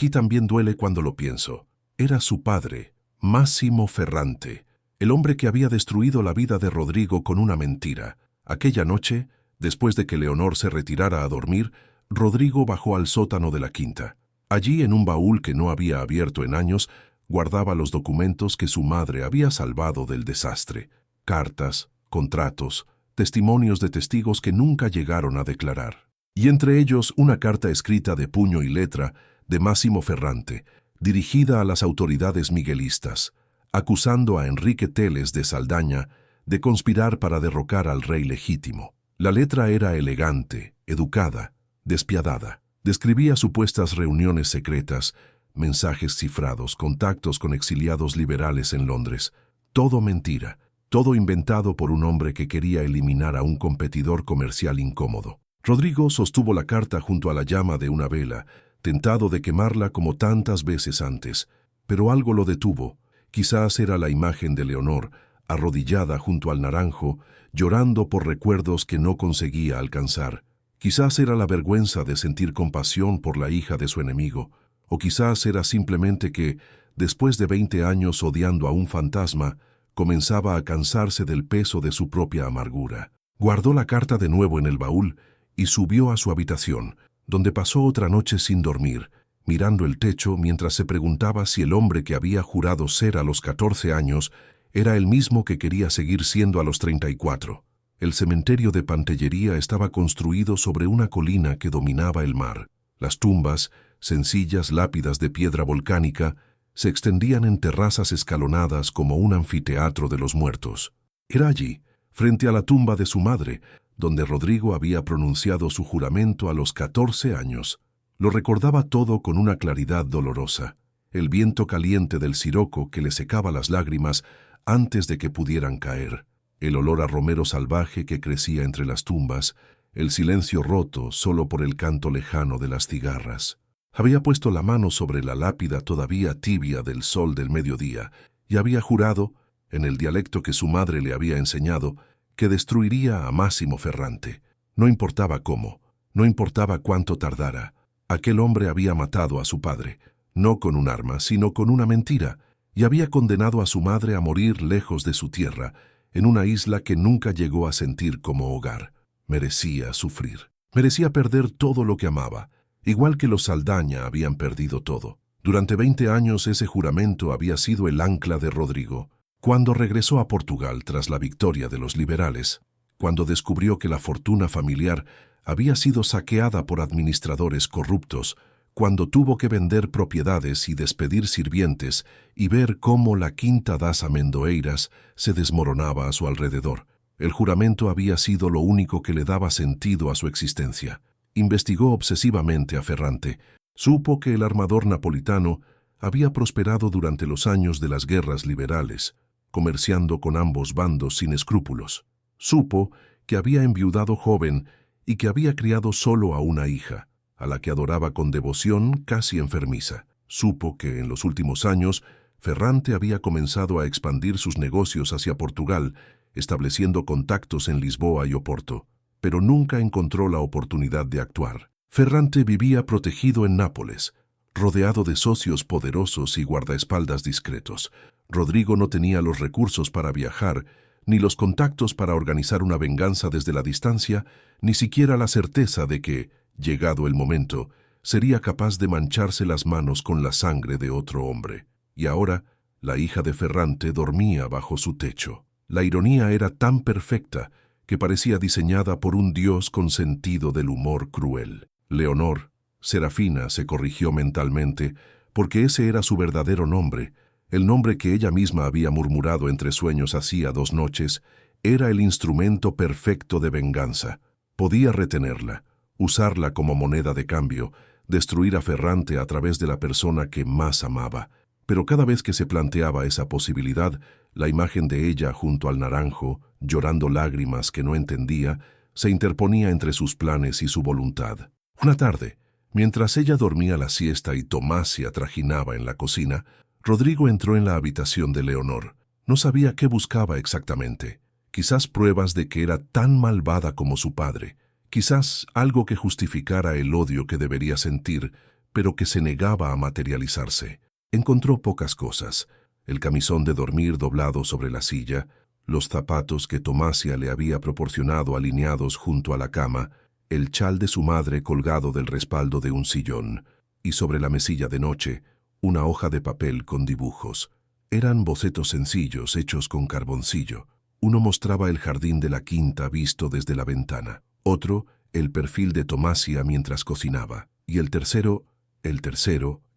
también duele cuando lo pienso. Era su padre, Massimo Ferrante, el hombre que había destruido la vida de Rodrigo con una mentira. Aquella noche, después de que Leonor se retirara a dormir, Rodrigo bajó al sótano de la quinta. Allí, en un baúl que no había abierto en años, guardaba los documentos que su madre había salvado del desastre. Cartas, contratos, testimonios de testigos que nunca llegaron a declarar. Y entre ellos una carta escrita de puño y letra de Massimo Ferrante, dirigida a las autoridades miguelistas, acusando a Enrique Teles de Saldaña de conspirar para derrocar al rey legítimo. La letra era elegante, educada, despiadada. Describía supuestas reuniones secretas, mensajes cifrados, contactos con exiliados liberales en Londres. Todo mentira, todo inventado por un hombre que quería eliminar a un competidor comercial incómodo. Rodrigo sostuvo la carta junto a la llama de una vela, tentado de quemarla como tantas veces antes, pero algo lo detuvo. Quizás era la imagen de Leonor, arrodillada junto al naranjo, llorando por recuerdos que no conseguía alcanzar. Quizás era la vergüenza de sentir compasión por la hija de su enemigo, o quizás era simplemente que, después de 20 años odiando a un fantasma, comenzaba a cansarse del peso de su propia amargura. Guardó la carta de nuevo en el baúl y subió a su habitación, donde pasó otra noche sin dormir, mirando el techo mientras se preguntaba si el hombre que había jurado ser a los 14 años era el mismo que quería seguir siendo a los 34. El cementerio de Pantellería estaba construido sobre una colina que dominaba el mar. Las tumbas, sencillas lápidas de piedra volcánica, se extendían en terrazas escalonadas como un anfiteatro de los muertos. Era allí, frente a la tumba de su madre, donde Rodrigo había pronunciado su juramento a los 14 años. Lo recordaba todo con una claridad dolorosa. El viento caliente del siroco que le secaba las lágrimas antes de que pudieran caer. El olor a romero salvaje que crecía entre las tumbas, el silencio roto solo por el canto lejano de las cigarras. Había puesto la mano sobre la lápida todavía tibia del sol del mediodía y había jurado, en el dialecto que su madre le había enseñado, que destruiría a Massimo Ferrante. No importaba cómo, no importaba cuánto tardara. Aquel hombre había matado a su padre, no con un arma, sino con una mentira, y había condenado a su madre a morir lejos de su tierra, en una isla que nunca llegó a sentir como hogar. Merecía sufrir. Merecía perder todo lo que amaba, igual que los Saldaña habían perdido todo. Durante 20 años ese juramento había sido el ancla de Rodrigo. Cuando regresó a Portugal tras la victoria de los liberales, cuando descubrió que la fortuna familiar había sido saqueada por administradores corruptos, cuando tuvo que vender propiedades y despedir sirvientes y ver cómo la Quinta das Amendoeiras se desmoronaba a su alrededor. El juramento había sido lo único que le daba sentido a su existencia. Investigó obsesivamente a Ferrante. Supo que el armador napolitano había prosperado durante los años de las guerras liberales, comerciando con ambos bandos sin escrúpulos. Supo que había enviudado joven y que había criado solo a una hija, a la que adoraba con devoción casi enfermiza. Supo que en los últimos años Ferrante había comenzado a expandir sus negocios hacia Portugal, estableciendo contactos en Lisboa y Oporto, pero nunca encontró la oportunidad de actuar. Ferrante vivía protegido en Nápoles, rodeado de socios poderosos y guardaespaldas discretos. Rodrigo no tenía los recursos para viajar, ni los contactos para organizar una venganza desde la distancia, ni siquiera la certeza de que, llegado el momento, sería capaz de mancharse las manos con la sangre de otro hombre. Y ahora, la hija de Ferrante dormía bajo su techo. La ironía era tan perfecta que parecía diseñada por un dios con sentido del humor cruel. Leonor, Serafina, se corrigió mentalmente, porque ese era su verdadero nombre. El nombre que ella misma había murmurado entre sueños hacía 2 noches, era el instrumento perfecto de venganza. Podía retenerla, usarla como moneda de cambio, destruir a Ferrante a través de la persona que más amaba. Pero cada vez que se planteaba esa posibilidad, la imagen de ella junto al naranjo, llorando lágrimas que no entendía, se interponía entre sus planes y su voluntad. Una tarde, mientras ella dormía la siesta y Tomás se atrajinaba en la cocina, Rodrigo entró en la habitación de Leonor. No sabía qué buscaba exactamente. Quizás pruebas de que era tan malvada como su padre. Quizás algo que justificara el odio que debería sentir, pero que se negaba a materializarse. Encontró pocas cosas: el camisón de dormir doblado sobre la silla, los zapatos que Tomasia le había proporcionado alineados junto a la cama, el chal de su madre colgado del respaldo de un sillón, y sobre la mesilla de noche, una hoja de papel con dibujos. Eran bocetos sencillos hechos con carboncillo. Uno mostraba el jardín de la quinta visto desde la ventana, otro, el perfil de Tomasia mientras cocinaba, y el tercero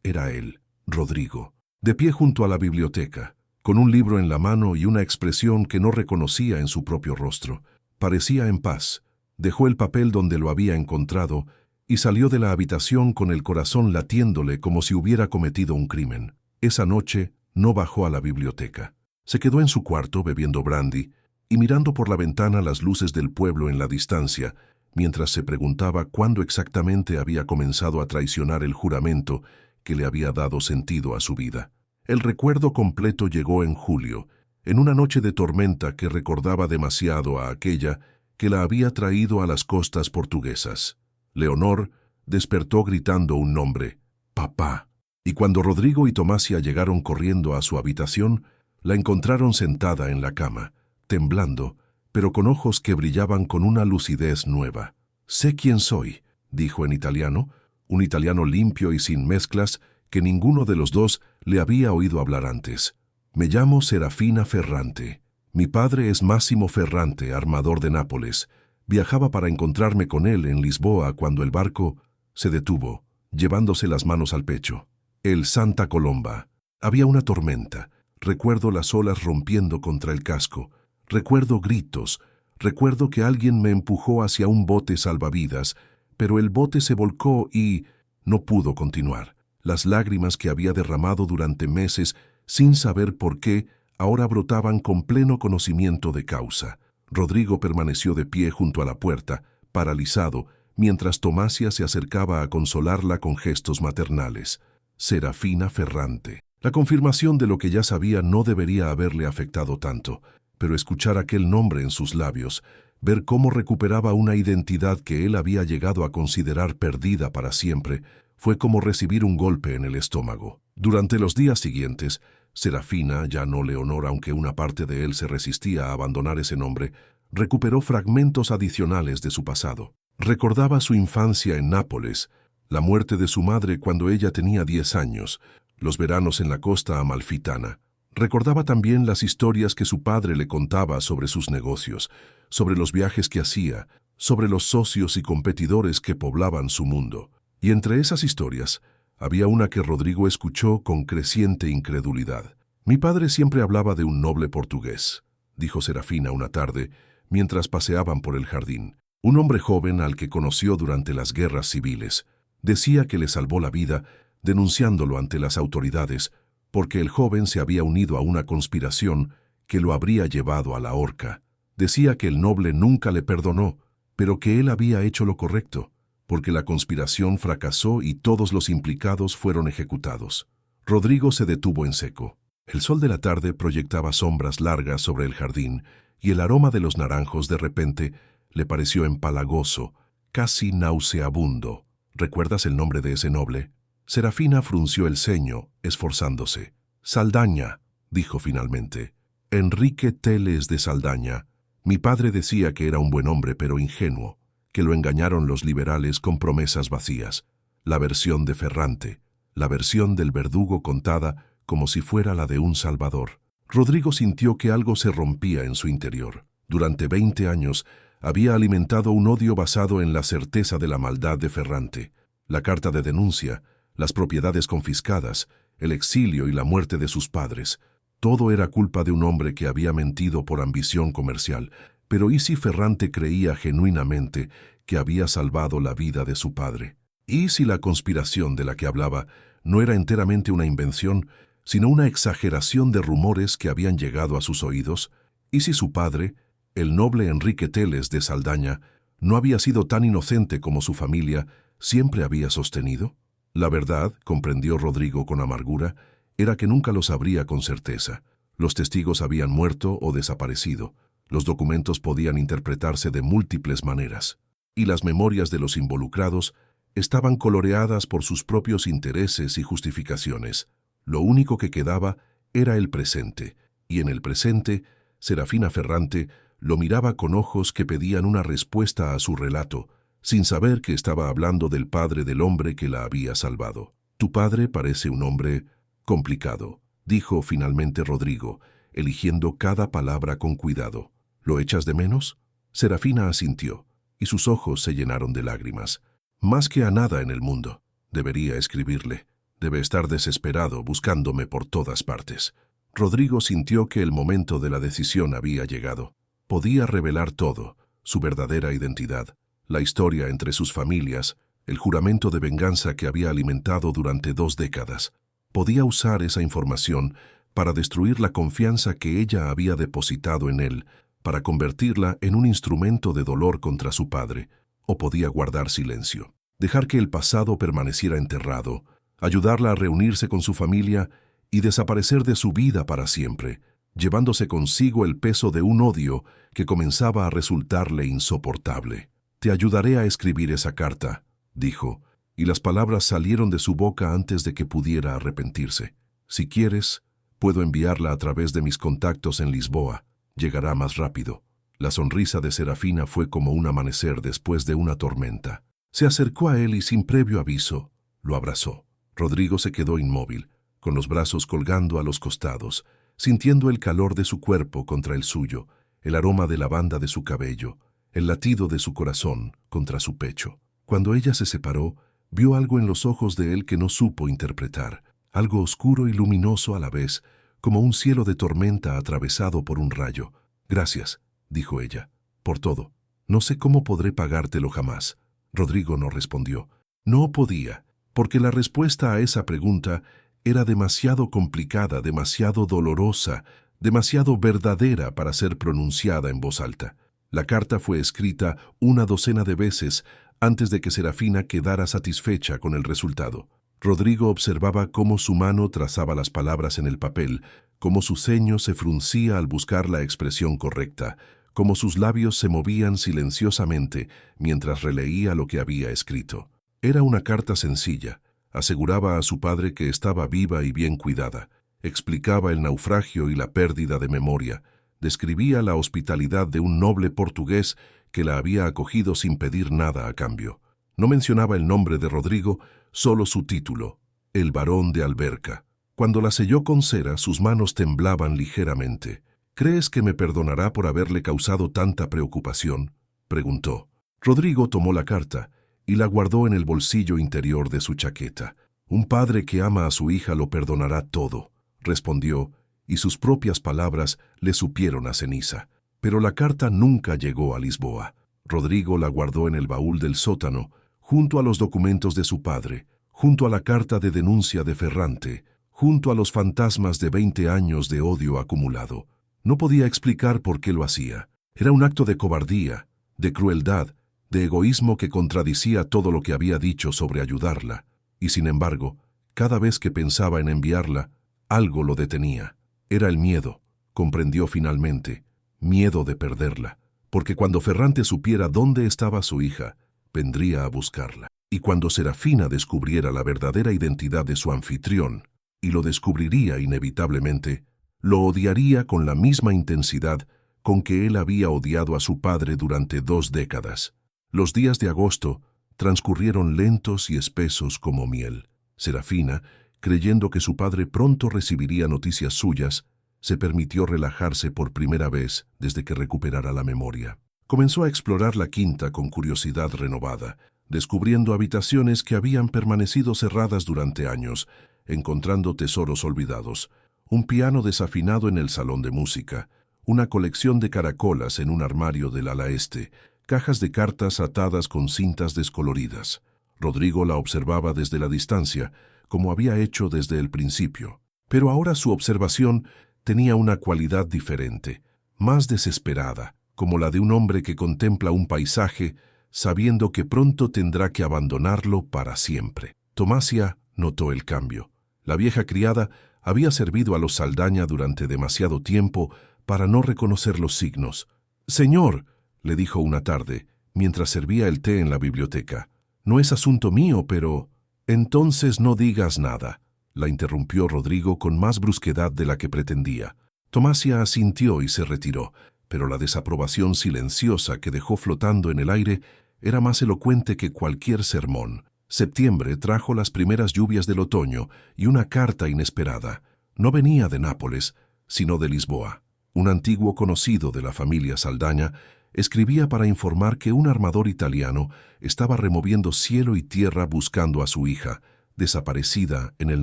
era él, Rodrigo, de pie junto a la biblioteca, con un libro en la mano y una expresión que no reconocía en su propio rostro. Parecía en paz. Dejó el papel donde lo había encontrado y salió de la habitación con el corazón latiéndole como si hubiera cometido un crimen. Esa noche no bajó a la biblioteca. Se quedó en su cuarto bebiendo brandy y mirando por la ventana las luces del pueblo en la distancia, mientras se preguntaba cuándo exactamente había comenzado a traicionar el juramento que le había dado sentido a su vida. El recuerdo completo llegó en julio, en una noche de tormenta que recordaba demasiado a aquella que la había traído a las costas portuguesas. Leonor despertó gritando un nombre: «¡Papá!». Y cuando Rodrigo y Tomasia llegaron corriendo a su habitación, la encontraron sentada en la cama, temblando, pero con ojos que brillaban con una lucidez nueva. «Sé quién soy», dijo en italiano, un italiano limpio y sin mezclas que ninguno de los dos le había oído hablar antes. «Me llamo Serafina Ferrante. Mi padre es Máximo Ferrante, armador de Nápoles. Viajaba para encontrarme con él en Lisboa cuando el barco se detuvo, llevándose las manos al pecho. El Santa Colomba. Había una tormenta. Recuerdo las olas rompiendo contra el casco. Recuerdo gritos. Recuerdo que alguien me empujó hacia un bote salvavidas, pero el bote se volcó y no pudo continuar. Las lágrimas que había derramado durante meses sin saber por qué ahora brotaban con pleno conocimiento de causa». Rodrigo permaneció de pie junto a la puerta, paralizado, mientras Tomasia se acercaba a consolarla con gestos maternales. Serafina Ferrante. La confirmación de lo que ya sabía no debería haberle afectado tanto, pero escuchar aquel nombre en sus labios, ver cómo recuperaba una identidad que él había llegado a considerar perdida para siempre, fue como recibir un golpe en el estómago. Durante los días siguientes, Serafina, ya no Leonor aunque una parte de él se resistía a abandonar ese nombre, recuperó fragmentos adicionales de su pasado. Recordaba su infancia en Nápoles, la muerte de su madre cuando ella tenía 10 años, los veranos en la costa amalfitana. Recordaba también las historias que su padre le contaba sobre sus negocios, sobre los viajes que hacía, sobre los socios y competidores que poblaban su mundo. Y entre esas historias, había una que Rodrigo escuchó con creciente incredulidad. «Mi padre siempre hablaba de un noble portugués», dijo Serafina una tarde, mientras paseaban por el jardín. «Un hombre joven al que conoció durante las guerras civiles. Decía que le salvó la vida, denunciándolo ante las autoridades, porque el joven se había unido a una conspiración que lo habría llevado a la horca. Decía que el noble nunca le perdonó, pero que él había hecho lo correcto, porque la conspiración fracasó y todos los implicados fueron ejecutados». Rodrigo se detuvo en seco. El sol de la tarde proyectaba sombras largas sobre el jardín y el aroma de los naranjos de repente le pareció empalagoso, casi nauseabundo. «¿Recuerdas el nombre de ese noble?». Serafina frunció el ceño, esforzándose. «Saldaña», dijo finalmente. «Enrique Teles de Saldaña. Mi padre decía que era un buen hombre pero ingenuo, que lo engañaron los liberales con promesas vacías. La versión de Ferrante, la versión del verdugo contada como si fuera la de un salvador». Rodrigo sintió que algo se rompía en su interior. Durante 20 años había alimentado un odio basado en la certeza de la maldad de Ferrante. La carta de denuncia, las propiedades confiscadas, el exilio y la muerte de sus padres. Todo era culpa de un hombre que había mentido por ambición comercial. Pero ¿y si Ferrante creía genuinamente que había salvado la vida de su padre? ¿Y si la conspiración de la que hablaba no era enteramente una invención, sino una exageración de rumores que habían llegado a sus oídos? ¿Y si su padre, el noble Enrique Teles de Saldaña, no había sido tan inocente como su familia siempre había sostenido? La verdad, comprendió Rodrigo con amargura, era que nunca lo sabría con certeza. Los testigos habían muerto o desaparecido. Los documentos podían interpretarse de múltiples maneras. y las memorias de los involucrados estaban coloreadas por sus propios intereses y justificaciones. Lo único que quedaba era el presente, y en el presente, Serafina Ferrante lo miraba con ojos que pedían una respuesta a su relato, sin saber que estaba hablando del padre del hombre que la había salvado. «Tu padre parece un hombre complicado», dijo finalmente Rodrigo, eligiendo cada palabra con cuidado. «¿Lo echas de menos?» Serafina asintió, y sus ojos se llenaron de lágrimas. «Más que a nada en el mundo. Debería escribirle. Debe estar desesperado buscándome por todas partes». Rodrigo sintió que el momento de la decisión había llegado. Podía revelar todo, su verdadera identidad, la historia entre sus familias, el juramento de venganza que había alimentado durante 2 décadas. Podía usar esa información para destruir la confianza que ella había depositado en él, para convertirla en un instrumento de dolor contra su padre, o podía guardar silencio, dejar que el pasado permaneciera enterrado, ayudarla a reunirse con su familia y desaparecer de su vida para siempre, llevándose consigo el peso de un odio que comenzaba a resultarle insoportable. «Te ayudaré a escribir esa carta», dijo, y las palabras salieron de su boca antes de que pudiera arrepentirse. «Si quieres, puedo enviarla a través de mis contactos en Lisboa. Llegará más rápido». La sonrisa de Serafina fue como un amanecer después de una tormenta. Se acercó a él y sin previo aviso, lo abrazó. Rodrigo se quedó inmóvil, con los brazos colgando a los costados, sintiendo el calor de su cuerpo contra el suyo, el aroma de lavanda de su cabello, el latido de su corazón contra su pecho. Cuando ella se separó, vio algo en los ojos de él que no supo interpretar, algo oscuro y luminoso a la vez, como un cielo de tormenta atravesado por un rayo. «Gracias», dijo ella, «por todo. No sé cómo podré pagártelo jamás». Rodrigo no respondió. No podía, porque la respuesta a esa pregunta era demasiado complicada, demasiado dolorosa, demasiado verdadera para ser pronunciada en voz alta. La carta fue escrita 12 veces antes de que Serafina quedara satisfecha con el resultado. Rodrigo observaba cómo su mano trazaba las palabras en el papel, cómo su ceño se fruncía al buscar la expresión correcta, cómo sus labios se movían silenciosamente mientras releía lo que había escrito. Era una carta sencilla. Aseguraba a su padre que estaba viva y bien cuidada. Explicaba el naufragio y la pérdida de memoria. Describía la hospitalidad de un noble portugués que la había acogido sin pedir nada a cambio. No mencionaba el nombre de Rodrigo, solo su título, el Barón de Alberca. Cuando la selló con cera, sus manos temblaban ligeramente. «¿Crees que me perdonará por haberle causado tanta preocupación?», preguntó. Rodrigo tomó la carta y la guardó en el bolsillo interior de su chaqueta. «Un padre que ama a su hija lo perdonará todo», respondió, y sus propias palabras le supieron a ceniza. Pero la carta nunca llegó a Lisboa. Rodrigo la guardó en el baúl del sótano, junto a los documentos de su padre, junto a la carta de denuncia de Ferrante, junto a los fantasmas de 20 años de odio acumulado. No podía explicar por qué lo hacía. Era un acto de cobardía, de crueldad, de egoísmo que contradecía todo lo que había dicho sobre ayudarla. Y sin embargo, cada vez que pensaba en enviarla, algo lo detenía. Era el miedo, comprendió finalmente, miedo de perderla, porque cuando Ferrante supiera dónde estaba su hija, vendría a buscarla. Y cuando Serafina descubriera la verdadera identidad de su anfitrión, y lo descubriría inevitablemente, lo odiaría con la misma intensidad con que él había odiado a su padre durante 2 décadas. Los días de agosto transcurrieron lentos y espesos como miel. Serafina, creyendo que su padre pronto recibiría noticias suyas, se permitió relajarse por primera vez desde que recuperara la memoria. Comenzó a explorar la quinta con curiosidad renovada, descubriendo habitaciones que habían permanecido cerradas durante años, encontrando tesoros olvidados, un piano desafinado en el salón de música, una colección de caracolas en un armario del ala este, cajas de cartas atadas con cintas descoloridas. Rodrigo la observaba desde la distancia, como había hecho desde el principio. Pero ahora su observación tenía una cualidad diferente, más desesperada, como la de un hombre que contempla un paisaje sabiendo que pronto tendrá que abandonarlo para siempre. Tomasia notó el cambio. La vieja criada había servido a los Saldaña durante demasiado tiempo para no reconocer los signos. «Señor», le dijo una tarde, mientras servía el té en la biblioteca. «No es asunto mío, pero...» «Entonces no digas nada», la interrumpió Rodrigo con más brusquedad de la que pretendía. Tomasia asintió y se retiró, pero la desaprobación silenciosa que dejó flotando en el aire era más elocuente que cualquier sermón. Septiembre trajo las primeras lluvias del otoño y una carta inesperada. No venía de Nápoles, sino de Lisboa. Un antiguo conocido de la familia Saldaña escribía para informar que un armador italiano estaba removiendo cielo y tierra buscando a su hija, desaparecida en el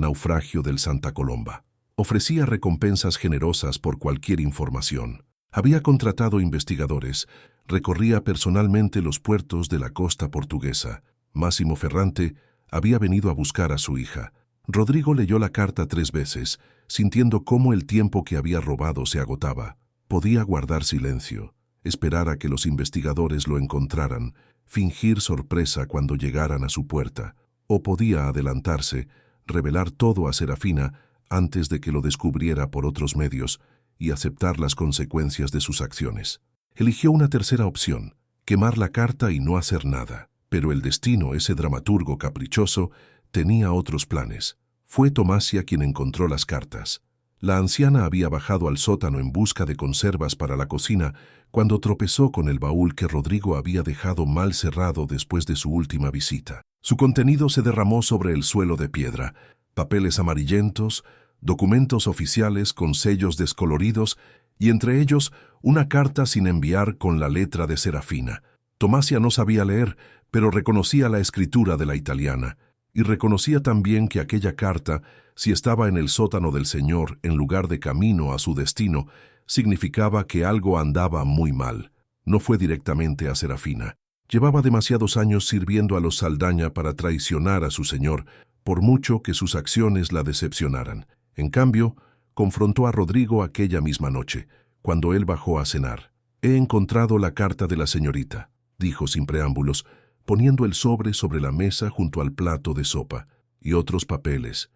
naufragio del Santa Colomba. Ofrecía recompensas generosas por cualquier información. Había contratado investigadores, recorría personalmente los puertos de la costa portuguesa. Máximo Ferrante había venido a buscar a su hija. Rodrigo leyó la carta 3 veces, sintiendo cómo el tiempo que había robado se agotaba. Podía guardar silencio, esperar a que los investigadores lo encontraran, fingir sorpresa cuando llegaran a su puerta, o podía adelantarse, revelar todo a Serafina antes de que lo descubriera por otros medios y aceptar las consecuencias de sus acciones. Eligió una tercera opción, quemar la carta y no hacer nada. Pero el destino, ese dramaturgo caprichoso, tenía otros planes. Fue Tomasia quien encontró las cartas. La anciana había bajado al sótano en busca de conservas para la cocina cuando tropezó con el baúl que Rodrigo había dejado mal cerrado después de su última visita. Su contenido se derramó sobre el suelo de piedra, papeles amarillentos, documentos oficiales con sellos descoloridos y entre ellos una carta sin enviar con la letra de Serafina. Tomasia no sabía leer, pero reconocía la escritura de la italiana, y reconocía también que aquella carta, si estaba en el sótano del Señor en lugar de camino a su destino, significaba que algo andaba muy mal. No fue directamente a Serafina. Llevaba demasiados años sirviendo a los Saldaña para traicionar a su señor, por mucho que sus acciones la decepcionaran. En cambio, confrontó a Rodrigo aquella misma noche, cuando él bajó a cenar. «He encontrado la carta de la señorita», dijo sin preámbulos, poniendo el sobre la mesa junto al plato de sopa, y otros papeles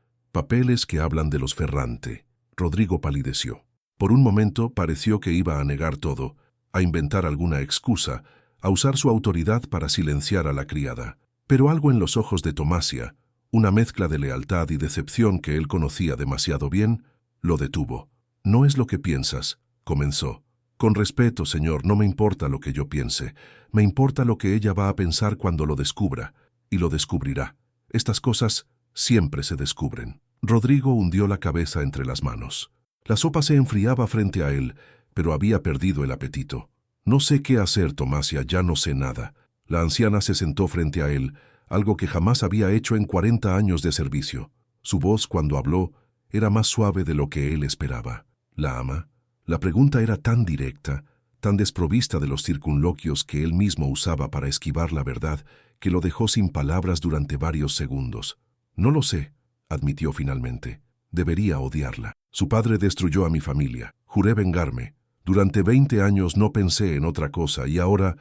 que hablan de los Ferrante. Rodrigo palideció. Por un momento pareció que iba a negar todo, a inventar alguna excusa, a usar su autoridad para silenciar a la criada. Pero algo en los ojos de Tomasia, una mezcla de lealtad y decepción que él conocía demasiado bien, lo detuvo. «No es lo que piensas», comenzó. «Con respeto, señor, no me importa lo que yo piense. Me importa lo que ella va a pensar cuando lo descubra. Y lo descubrirá. Estas cosas siempre se descubren». Rodrigo hundió la cabeza entre las manos. La sopa se enfriaba frente a él, pero había perdido el apetito. «No sé qué hacer, Tomasia, ya no sé nada». La anciana se sentó frente a él, algo que jamás había hecho en 40 años de servicio. Su voz, cuando habló, era más suave de lo que él esperaba. «¿La ama?» La pregunta era tan directa, tan desprovista de los circunloquios que él mismo usaba para esquivar la verdad, que lo dejó sin palabras durante varios segundos. «No lo sé», admitió finalmente. «Debería odiarla. Su padre destruyó a mi familia. Juré vengarme. Durante 20 años no pensé en otra cosa y ahora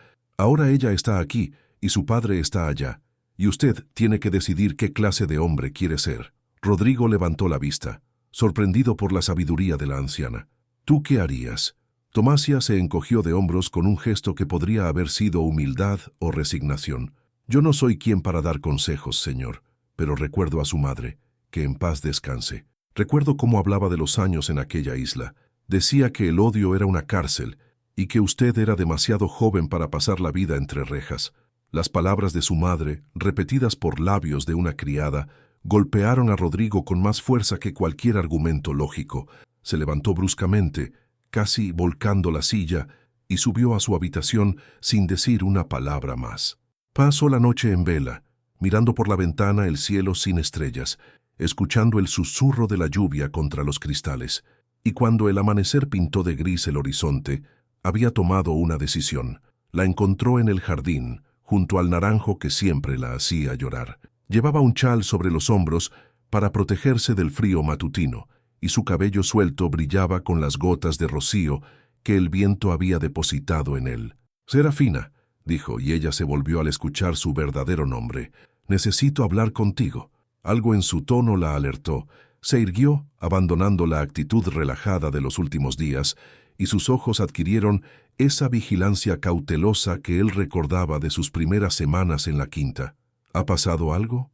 ella está aquí y su padre está allá. Y usted tiene que decidir qué clase de hombre quiere ser». Rodrigo levantó la vista, sorprendido por la sabiduría de la anciana. «¿Tú qué harías?» Tomasia se encogió de hombros con un gesto que podría haber sido humildad o resignación. «Yo no soy quien para dar consejos, señor, pero recuerdo a su madre, que en paz descanse. Recuerdo cómo hablaba de los años en aquella isla. Decía que el odio era una cárcel y que usted era demasiado joven para pasar la vida entre rejas». Las palabras de su madre, repetidas por labios de una criada, golpearon a Rodrigo con más fuerza que cualquier argumento lógico. Se levantó bruscamente, casi volcando la silla, y subió a su habitación sin decir una palabra más. Pasó la noche en vela, mirando por la ventana el cielo sin estrellas, escuchando el susurro de la lluvia contra los cristales, y cuando el amanecer pintó de gris el horizonte, había tomado una decisión. La encontró en el jardín, junto al naranjo que siempre la hacía llorar. Llevaba un chal sobre los hombros para protegerse del frío matutino, y su cabello suelto brillaba con las gotas de rocío que el viento había depositado en él. «Serafina», dijo, y ella se volvió al escuchar su verdadero nombre. «Necesito hablar contigo». Algo en su tono la alertó, Se irguió, abandonando la actitud relajada de los últimos días, y sus ojos adquirieron esa vigilancia cautelosa que él recordaba de sus primeras semanas en la quinta. ¿Ha pasado algo?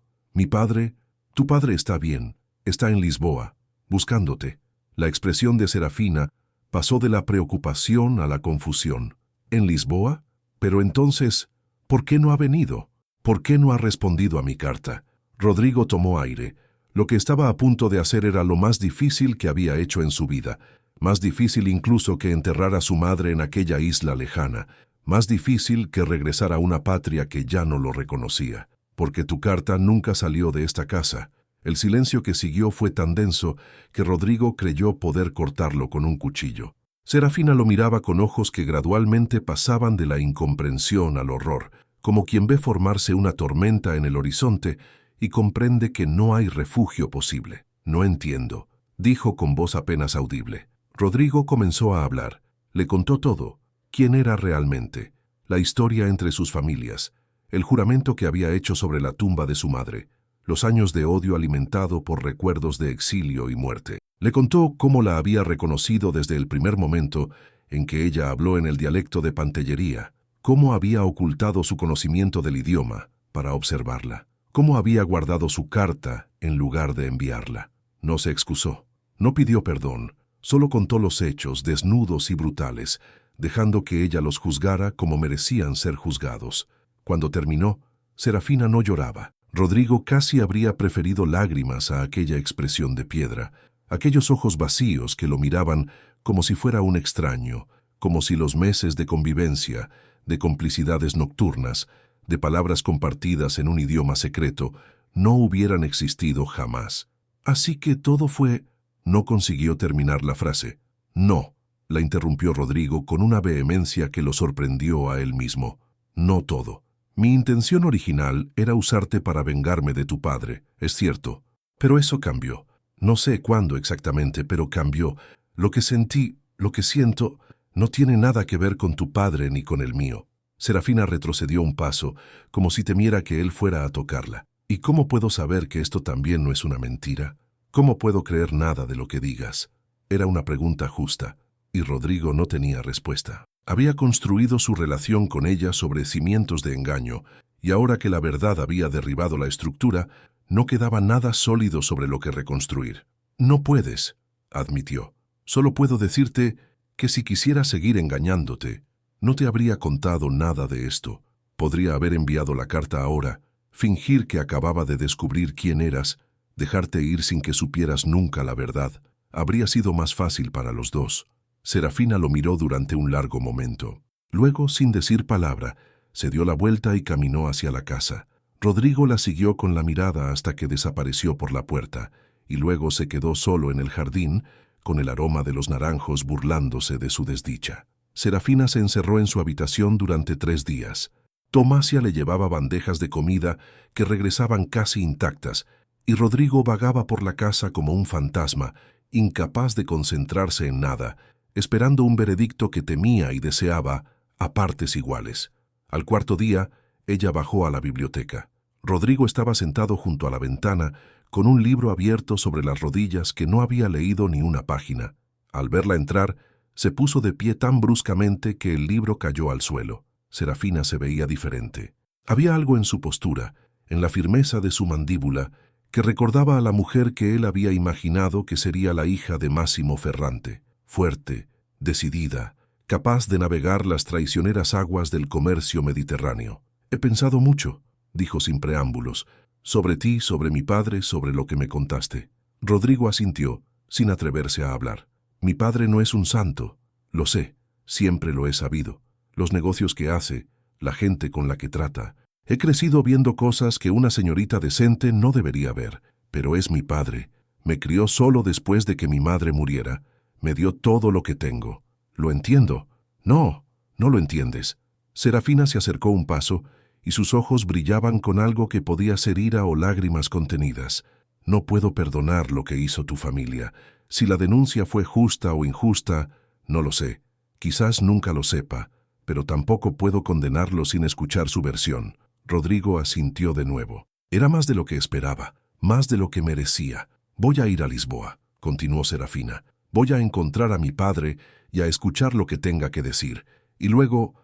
Tu padre está bien, está en Lisboa, buscándote. La expresión de Serafina pasó de la preocupación a la confusión. ¿En Lisboa? Pero entonces, ¿por qué no ha venido? ¿Por qué no ha respondido a mi carta? Rodrigo tomó aire. Lo que estaba a punto de hacer era lo más difícil que había hecho en su vida, más difícil incluso que enterrar a su madre en aquella isla lejana, más difícil que regresar a una patria que ya no lo reconocía. Porque tu carta nunca salió de esta casa. El silencio que siguió fue tan denso que Rodrigo creyó poder cortarlo con un cuchillo. Serafina lo miraba con ojos que gradualmente pasaban de la incomprensión al horror, como quien ve formarse una tormenta en el horizonte y comprende que no hay refugio posible. No entiendo, dijo con voz apenas audible. Rodrigo comenzó a hablar. Le contó todo. ¿Quién era realmente? La historia entre sus familias. El juramento que había hecho sobre la tumba de su madre. Los años de odio alimentado por recuerdos de exilio y muerte. Le contó cómo la había reconocido desde el primer momento en que ella habló en el dialecto de Pantellería. Cómo había ocultado su conocimiento del idioma para observarla. Cómo había guardado su carta en lugar de enviarla. No se excusó. No pidió perdón. Solo contó los hechos, desnudos y brutales, dejando que ella los juzgara como merecían ser juzgados. Cuando terminó, Serafina no lloraba. Rodrigo casi habría preferido lágrimas a aquella expresión de piedra, aquellos ojos vacíos que lo miraban como si fuera un extraño, como si los meses de convivencia, de complicidades nocturnas, de palabras compartidas en un idioma secreto, no hubieran existido jamás. Así que todo fue... No consiguió terminar la frase. No, la interrumpió Rodrigo con una vehemencia que lo sorprendió a él mismo. No todo. Mi intención original era usarte para vengarme de tu padre, es cierto. Pero eso cambió. No sé cuándo exactamente, pero cambió. Lo que sentí, lo que siento, no tiene nada que ver con tu padre ni con el mío. Serafina retrocedió un paso, como si temiera que él fuera a tocarla. ¿Y cómo puedo saber que esto también no es una mentira? ¿Cómo puedo creer nada de lo que digas? Era una pregunta justa, y Rodrigo no tenía respuesta. Había construido su relación con ella sobre cimientos de engaño, y ahora que la verdad había derribado la estructura, no quedaba nada sólido sobre lo que reconstruir. No puedes, admitió. Solo puedo decirte que si quisiera seguir engañándote, no te habría contado nada de esto. Podría haber enviado la carta ahora, fingir que acababa de descubrir quién eras, dejarte ir sin que supieras nunca la verdad. Habría sido más fácil para los dos. Serafina lo miró durante un largo momento. Luego, sin decir palabra, se dio la vuelta y caminó hacia la casa. Rodrigo la siguió con la mirada hasta que desapareció por la puerta, y luego se quedó solo en el jardín, con el aroma de los naranjos burlándose de su desdicha. Serafina se encerró en su habitación durante 3 días. Tomasia le llevaba bandejas de comida que regresaban casi intactas, y Rodrigo vagaba por la casa como un fantasma, incapaz de concentrarse en nada, esperando un veredicto que temía y deseaba a partes iguales. Al 4.º día, ella bajó a la biblioteca. Rodrigo estaba sentado junto a la ventana, con un libro abierto sobre las rodillas que no había leído ni una página. Al verla entrar, se puso de pie tan bruscamente que el libro cayó al suelo. Serafina se veía diferente. Había algo en su postura, en la firmeza de su mandíbula, que recordaba a la mujer que él había imaginado que sería la hija de Máximo Ferrante, fuerte, decidida, capaz de navegar las traicioneras aguas del comercio mediterráneo. He pensado mucho, dijo sin preámbulos, sobre ti, sobre mi padre, sobre lo que me contaste. Rodrigo asintió, sin atreverse a hablar. Mi padre no es un santo, lo sé, siempre lo he sabido. Los negocios que hace, la gente con la que trata. He crecido viendo cosas que una señorita decente no debería ver, pero es mi padre. Me crió solo después de que mi madre muriera. Me dio todo lo que tengo. ¿Lo entiendo? No, no lo entiendes. Serafina se acercó un paso y sus ojos brillaban con algo que podía ser ira o lágrimas contenidas. No puedo perdonar lo que hizo tu familia. Si la denuncia fue justa o injusta, no lo sé. Quizás nunca lo sepa, pero tampoco puedo condenarlo sin escuchar su versión. Rodrigo asintió de nuevo. Era más de lo que esperaba, más de lo que merecía. Voy a ir a Lisboa, continuó Serafina. Voy a encontrar a mi padre y a escuchar lo que tenga que decir. Y luego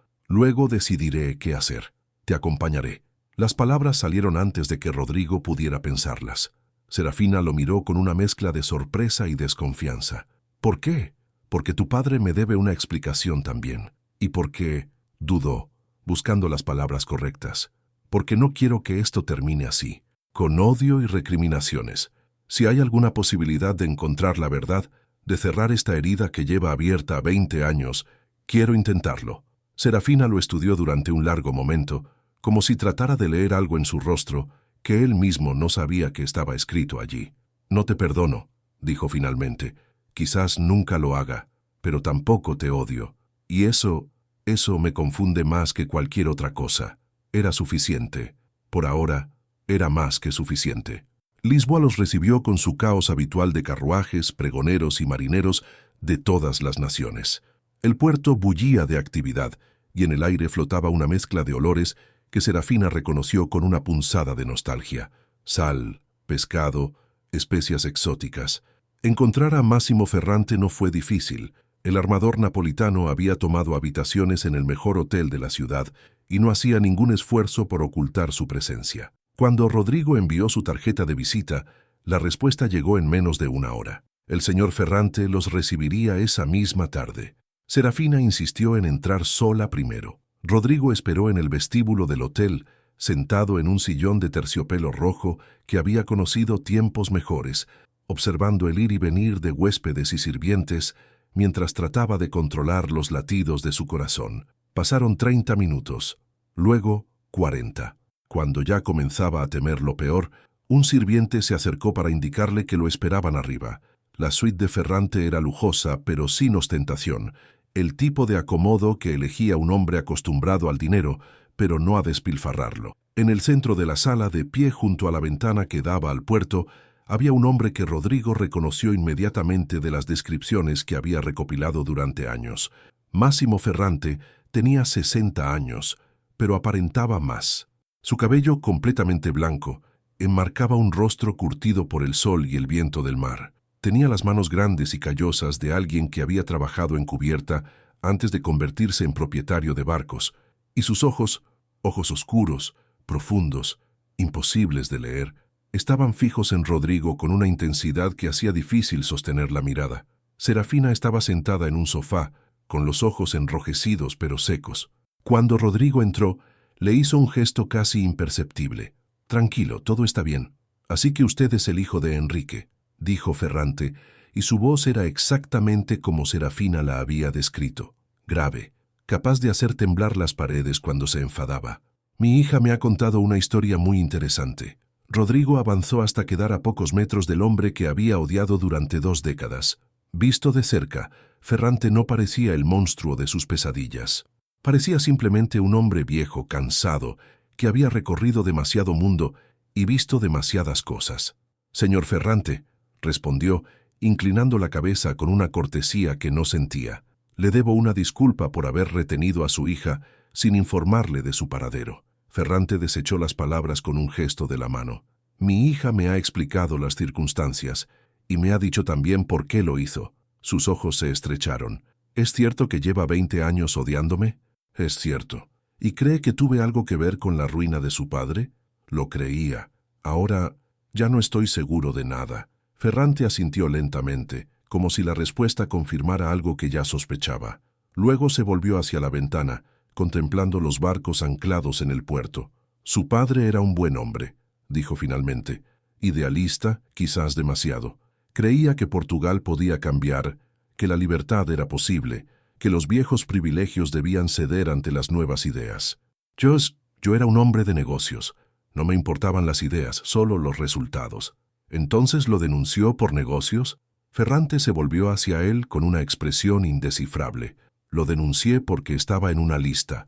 decidiré qué hacer. Te acompañaré. Las palabras salieron antes de que Rodrigo pudiera pensarlas. Serafina lo miró con una mezcla de sorpresa y desconfianza. ¿Por qué? Porque tu padre me debe una explicación también. ¿Y por qué? Dudó, buscando las palabras correctas. Porque no quiero que esto termine así, con odio y recriminaciones. Si hay alguna posibilidad de encontrar la verdad, de cerrar esta herida que lleva abierta 20 años, quiero intentarlo. Serafina lo estudió durante un largo momento, como si tratara de leer algo en su rostro que él mismo no sabía que estaba escrito allí. No te perdono, dijo finalmente. Quizás nunca lo haga, pero tampoco te odio. Y eso me confunde más que cualquier otra cosa. Era suficiente. Por ahora, era más que suficiente. Lisboa los recibió con su caos habitual de carruajes, pregoneros y marineros de todas las naciones. El puerto bullía de actividad y en el aire flotaba una mezcla de olores que Serafina reconoció con una punzada de nostalgia. Sal, pescado, especias exóticas. Encontrar a Massimo Ferrante no fue difícil. El armador napolitano había tomado habitaciones en el mejor hotel de la ciudad y no hacía ningún esfuerzo por ocultar su presencia. Cuando Rodrigo envió su tarjeta de visita, la respuesta llegó en menos de una hora. El señor Ferrante los recibiría esa misma tarde. Serafina insistió en entrar sola primero. Rodrigo esperó en el vestíbulo del hotel, sentado en un sillón de terciopelo rojo que había conocido tiempos mejores, observando el ir y venir de huéspedes y sirvientes, mientras trataba de controlar los latidos de su corazón. Pasaron 30 minutos, luego 40. Cuando ya comenzaba a temer lo peor, un sirviente se acercó para indicarle que lo esperaban arriba. La suite de Ferrante era lujosa, pero sin ostentación, el tipo de acomodo que elegía un hombre acostumbrado al dinero, pero no a despilfarrarlo. En el centro de la sala, de pie junto a la ventana que daba al puerto, había un hombre que Rodrigo reconoció inmediatamente de las descripciones que había recopilado durante años. Massimo Ferrante tenía 60 años, pero aparentaba más. Su cabello completamente blanco enmarcaba un rostro curtido por el sol y el viento del mar. Tenía las manos grandes y callosas de alguien que había trabajado en cubierta antes de convertirse en propietario de barcos, y sus ojos oscuros, profundos, imposibles de leer, estaban fijos en Rodrigo con una intensidad que hacía difícil sostener la mirada. Serafina estaba sentada en un sofá, con los ojos enrojecidos pero secos. Cuando Rodrigo entró, le hizo un gesto casi imperceptible. «Tranquilo, todo está bien. Así que usted es el hijo de Enrique», dijo Ferrante, y su voz era exactamente como Serafina la había descrito. Grave, capaz de hacer temblar las paredes cuando se enfadaba. «Mi hija me ha contado una historia muy interesante». Rodrigo avanzó hasta quedar a pocos metros del hombre que había odiado durante 2 décadas. Visto de cerca, Ferrante no parecía el monstruo de sus pesadillas. Parecía simplemente un hombre viejo, cansado, que había recorrido demasiado mundo y visto demasiadas cosas. «Señor Ferrante», respondió, inclinando la cabeza con una cortesía que no sentía. «Le debo una disculpa por haber retenido a su hija sin informarle de su paradero». Ferrante desechó las palabras con un gesto de la mano. «Mi hija me ha explicado las circunstancias y me ha dicho también por qué lo hizo». Sus ojos se estrecharon. «¿Es cierto que lleva 20 años odiándome?» «Es cierto». «¿Y cree que tuve algo que ver con la ruina de su padre?» «Lo creía. Ahora ya no estoy seguro de nada». Ferrante asintió lentamente, como si la respuesta confirmara algo que ya sospechaba. Luego se volvió hacia la ventana, contemplando los barcos anclados en el puerto. «Su padre era un buen hombre», dijo finalmente. «Idealista, quizás demasiado. Creía que Portugal podía cambiar, que la libertad era posible, que los viejos privilegios debían ceder ante las nuevas ideas. Yo era un hombre de negocios. No me importaban las ideas, solo los resultados». «¿Entonces lo denunció por negocios?» Ferrante se volvió hacia él con una expresión indescifrable. «Lo denuncié porque estaba en una lista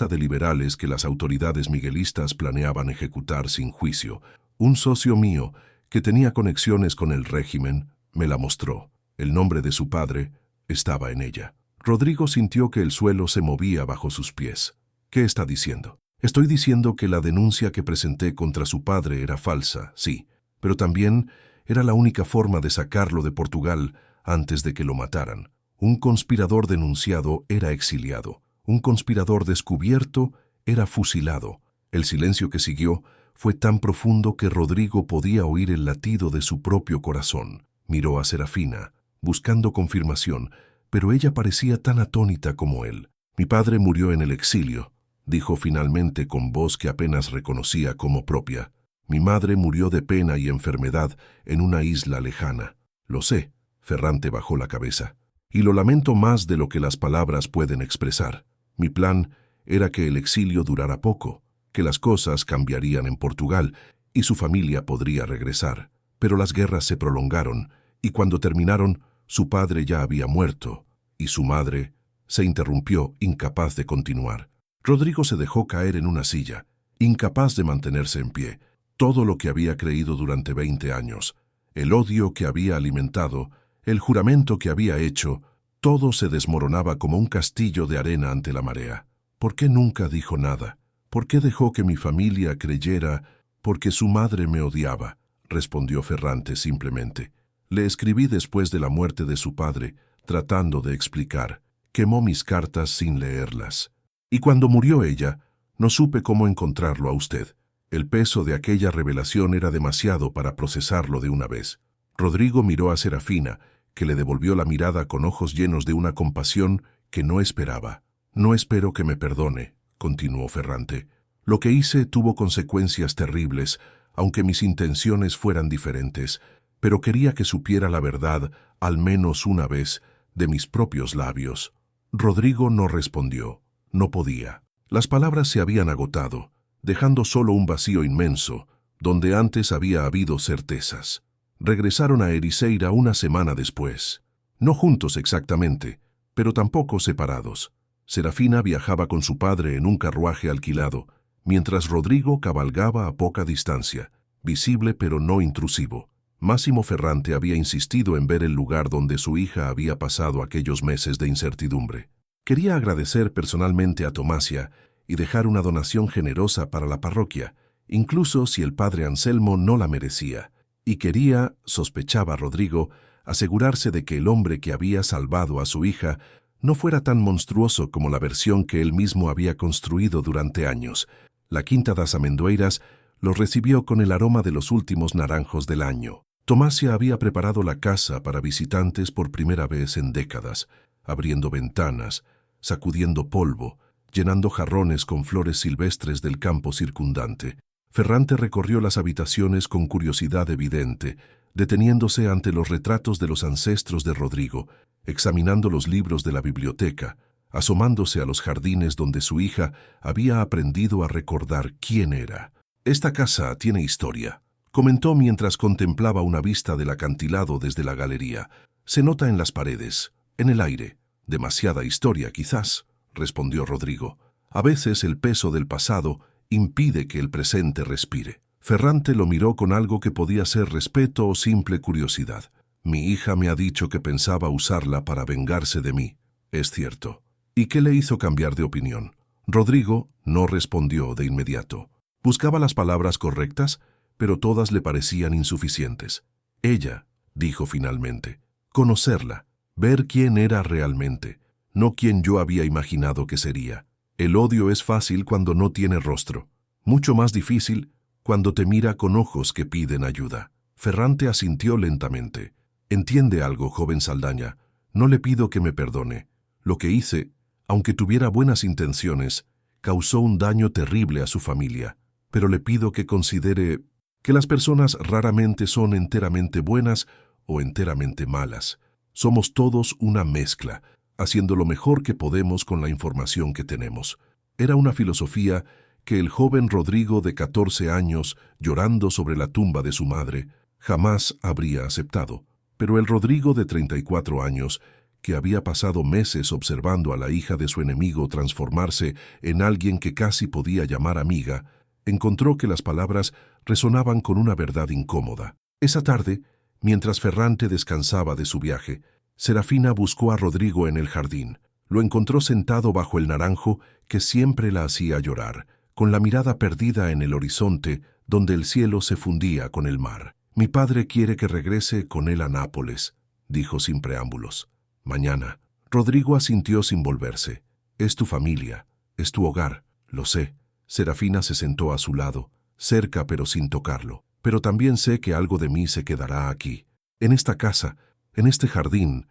de liberales que las autoridades miguelistas planeaban ejecutar sin juicio. Un socio mío, que tenía conexiones con el régimen, me la mostró. El nombre de su padre estaba en ella». Rodrigo sintió que el suelo se movía bajo sus pies. «¿Qué está diciendo?» «Estoy diciendo que la denuncia que presenté contra su padre era falsa, sí, pero también Era la única forma de sacarlo de Portugal antes de que lo mataran. Un conspirador denunciado era exiliado. Un conspirador descubierto era fusilado. El silencio que siguió fue tan profundo que Rodrigo podía oír el latido de su propio corazón. Miró a Serafina, buscando confirmación, pero ella parecía tan atónita como él. «Mi padre murió en el exilio», dijo finalmente con voz que apenas reconocía como propia. «Mi madre murió de pena y enfermedad en una isla lejana». «Lo sé», Ferrante bajó la cabeza, «y lo lamento más de lo que las palabras pueden expresar. Mi plan era que el exilio durara poco, que las cosas cambiarían en Portugal y su familia podría regresar. Pero las guerras se prolongaron y cuando terminaron, su padre ya había muerto y su madre se interrumpió, incapaz de continuar». Rodrigo se dejó caer en una silla, incapaz de mantenerse en pie. Todo lo que había creído durante 20 años, el odio que había alimentado, el juramento que había hecho, todo se desmoronaba como un castillo de arena ante la marea. ¿Por qué nunca dijo nada? ¿Por qué dejó que mi familia creyera? «Porque su madre me odiaba», respondió Ferrante simplemente. «Le escribí después de la muerte de su padre, tratando de explicar. Quemó mis cartas sin leerlas. Y cuando murió ella, no supe cómo encontrarlo a usted. El peso de aquella revelación era demasiado para procesarlo de una vez». Rodrigo miró a Serafina, que le devolvió la mirada con ojos llenos de una compasión que no esperaba. «No espero que me perdone», continuó Ferrante. «Lo que hice tuvo consecuencias terribles, aunque mis intenciones fueran diferentes, pero quería que supiera la verdad, al menos una vez, de mis propios labios». Rodrigo no respondió. No podía. Las palabras se habían agotado, dejando solo un vacío inmenso, donde antes había habido certezas. Regresaron a Ericeira una semana después. No juntos exactamente, pero tampoco separados. Serafina viajaba con su padre en un carruaje alquilado, mientras Rodrigo cabalgaba a poca distancia, visible pero no intrusivo. Máximo Ferrante había insistido en ver el lugar donde su hija había pasado aquellos meses de incertidumbre. Quería agradecer personalmente a Tomasia y dejar una donación generosa para la parroquia, incluso si el padre Anselmo no la merecía. Y quería, sospechaba Rodrigo, asegurarse de que el hombre que había salvado a su hija no fuera tan monstruoso como la versión que él mismo había construido durante años. La Quinta das Amendoeiras los recibió con el aroma de los últimos naranjos del año. Tomasia había preparado la casa para visitantes por primera vez en décadas, abriendo ventanas, sacudiendo polvo, llenando jarrones con flores silvestres del campo circundante. Ferrante recorrió las habitaciones con curiosidad evidente, deteniéndose ante los retratos de los ancestros de Rodrigo, examinando los libros de la biblioteca, asomándose a los jardines donde su hija había aprendido a recordar quién era. «Esta casa tiene historia», comentó mientras contemplaba una vista del acantilado desde la galería. «Se nota en las paredes, en el aire». «Demasiada historia, quizás», respondió Rodrigo. «A veces el peso del pasado impide que el presente respire». Ferrante lo miró con algo que podía ser respeto o simple curiosidad. «Mi hija me ha dicho que pensaba usarla para vengarse de mí. Es cierto». «¿Y qué le hizo cambiar de opinión?» Rodrigo no respondió de inmediato. Buscaba las palabras correctas, pero todas le parecían insuficientes. «Ella», dijo finalmente, «conocerla, ver quién era realmente, no quien yo había imaginado que sería. El odio es fácil cuando no tiene rostro, mucho más difícil cuando te mira con ojos que piden ayuda». Ferrante asintió lentamente. «Entiende algo, joven Saldaña, no le pido que me perdone. Lo que hice, aunque tuviera buenas intenciones, causó un daño terrible a su familia, pero le pido que considere que las personas raramente son enteramente buenas o enteramente malas. Somos todos una mezcla, haciendo lo mejor que podemos con la información que tenemos». Era una filosofía que el joven Rodrigo de 14 años, llorando sobre la tumba de su madre, jamás habría aceptado. Pero el Rodrigo de 34 años, que había pasado meses observando a la hija de su enemigo transformarse en alguien que casi podía llamar amiga, encontró que las palabras resonaban con una verdad incómoda. Esa tarde, mientras Ferrante descansaba de su viaje, Serafina buscó a Rodrigo en el jardín. Lo encontró sentado bajo el naranjo que siempre la hacía llorar, con la mirada perdida en el horizonte donde el cielo se fundía con el mar. Mi padre quiere que regrese con él a Nápoles, dijo sin preámbulos. Mañana. Rodrigo asintió sin volverse. Es tu familia, es tu hogar, lo sé. Serafina se sentó a su lado, cerca pero sin tocarlo. Pero también sé que algo de mí se quedará aquí, en esta casa, en este jardín,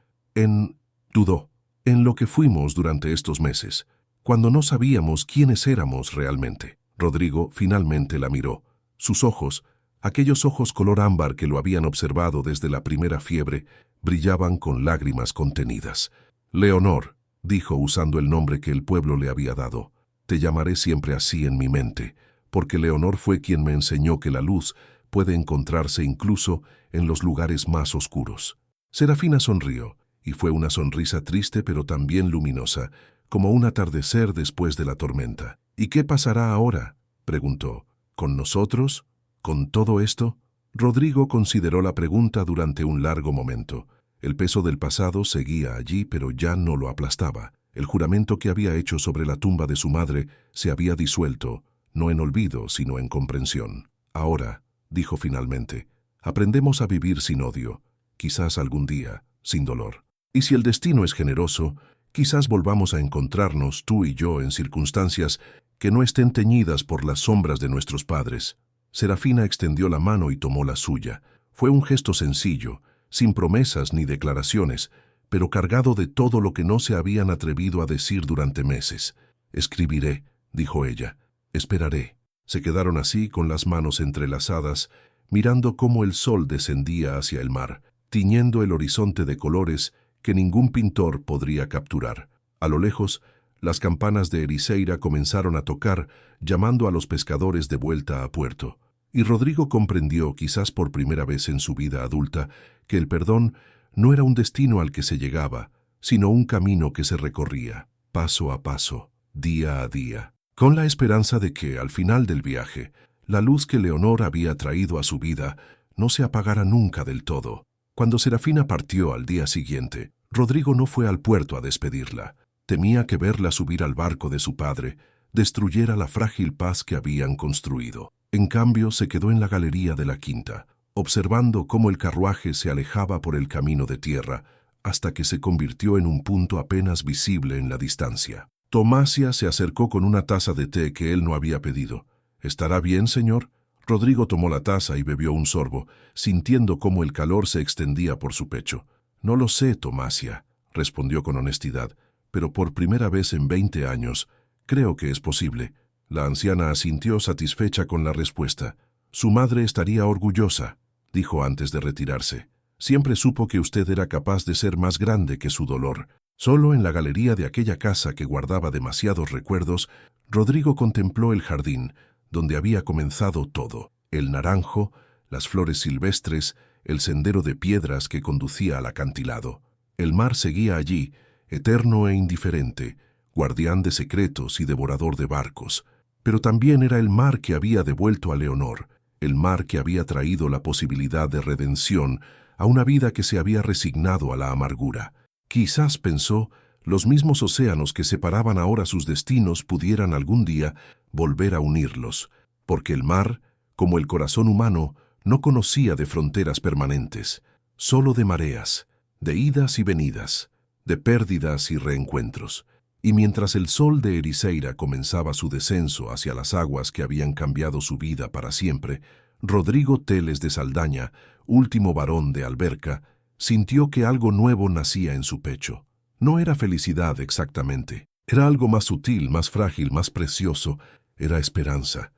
dudó, en lo que fuimos durante estos meses, cuando no sabíamos quiénes éramos realmente. Rodrigo finalmente la miró. Sus ojos, aquellos ojos color ámbar que lo habían observado desde la primera fiebre, brillaban con lágrimas contenidas. Leonor, dijo usando el nombre que el pueblo le había dado, te llamaré siempre así en mi mente, porque Leonor fue quien me enseñó que la luz puede encontrarse incluso en los lugares más oscuros. Serafina sonrió, y fue una sonrisa triste pero también luminosa, como un atardecer después de la tormenta. ¿Y qué pasará ahora?, preguntó. ¿Con nosotros? ¿Con todo esto? Rodrigo consideró la pregunta durante un largo momento. El peso del pasado seguía allí, pero ya no lo aplastaba. El juramento que había hecho sobre la tumba de su madre se había disuelto, no en olvido, sino en comprensión. Ahora, dijo finalmente, aprendemos a vivir sin odio, quizás algún día, sin dolor. Y si el destino es generoso, quizás volvamos a encontrarnos tú y yo en circunstancias que no estén teñidas por las sombras de nuestros padres. Serafina extendió la mano y tomó la suya. Fue un gesto sencillo, sin promesas ni declaraciones, pero cargado de todo lo que no se habían atrevido a decir durante meses. Escribiré, dijo ella. Esperaré. Se quedaron así con las manos entrelazadas, mirando cómo el sol descendía hacia el mar, tiñendo el horizonte de colores que ningún pintor podría capturar. A lo lejos, las campanas de Ericeira comenzaron a tocar, llamando a los pescadores de vuelta a puerto. Y Rodrigo comprendió, quizás por primera vez en su vida adulta, que el perdón no era un destino al que se llegaba, sino un camino que se recorría, paso a paso, día a día, con la esperanza de que, al final del viaje, la luz que Leonor había traído a su vida no se apagara nunca del todo. Cuando Serafina partió al día siguiente, Rodrigo no fue al puerto a despedirla. Temía que verla subir al barco de su padre destruyera la frágil paz que habían construido. En cambio, se quedó en la galería de la quinta, observando cómo el carruaje se alejaba por el camino de tierra, hasta que se convirtió en un punto apenas visible en la distancia. Tomasia se acercó con una taza de té que él no había pedido. ¿Estará bien, señor? Rodrigo tomó la taza y bebió un sorbo, sintiendo cómo el calor se extendía por su pecho. No lo sé, Tomasia, respondió con honestidad, pero por primera vez en 20 años, creo que es posible. La anciana asintió satisfecha con la respuesta. Su madre estaría orgullosa, dijo antes de retirarse. Siempre supo que usted era capaz de ser más grande que su dolor. Solo en la galería de aquella casa que guardaba demasiados recuerdos, Rodrigo contempló el jardín, donde había comenzado todo. El naranjo, las flores silvestres, el sendero de piedras que conducía al acantilado. El mar seguía allí, eterno e indiferente, guardián de secretos y devorador de barcos. Pero también era el mar que había devuelto a Leonor, el mar que había traído la posibilidad de redención a una vida que se había resignado a la amargura. Quizás, pensó, los mismos océanos que separaban ahora sus destinos pudieran algún día volver a unirlos, porque el mar, como el corazón humano, no conocía de fronteras permanentes, solo de mareas, de idas y venidas, de pérdidas y reencuentros. Y mientras el sol de Ericeira comenzaba su descenso hacia las aguas que habían cambiado su vida para siempre, Rodrigo Teles de Saldaña, último varón de Alberca, sintió que algo nuevo nacía en su pecho. No era felicidad exactamente, era algo más sutil, más frágil, más precioso, era esperanza.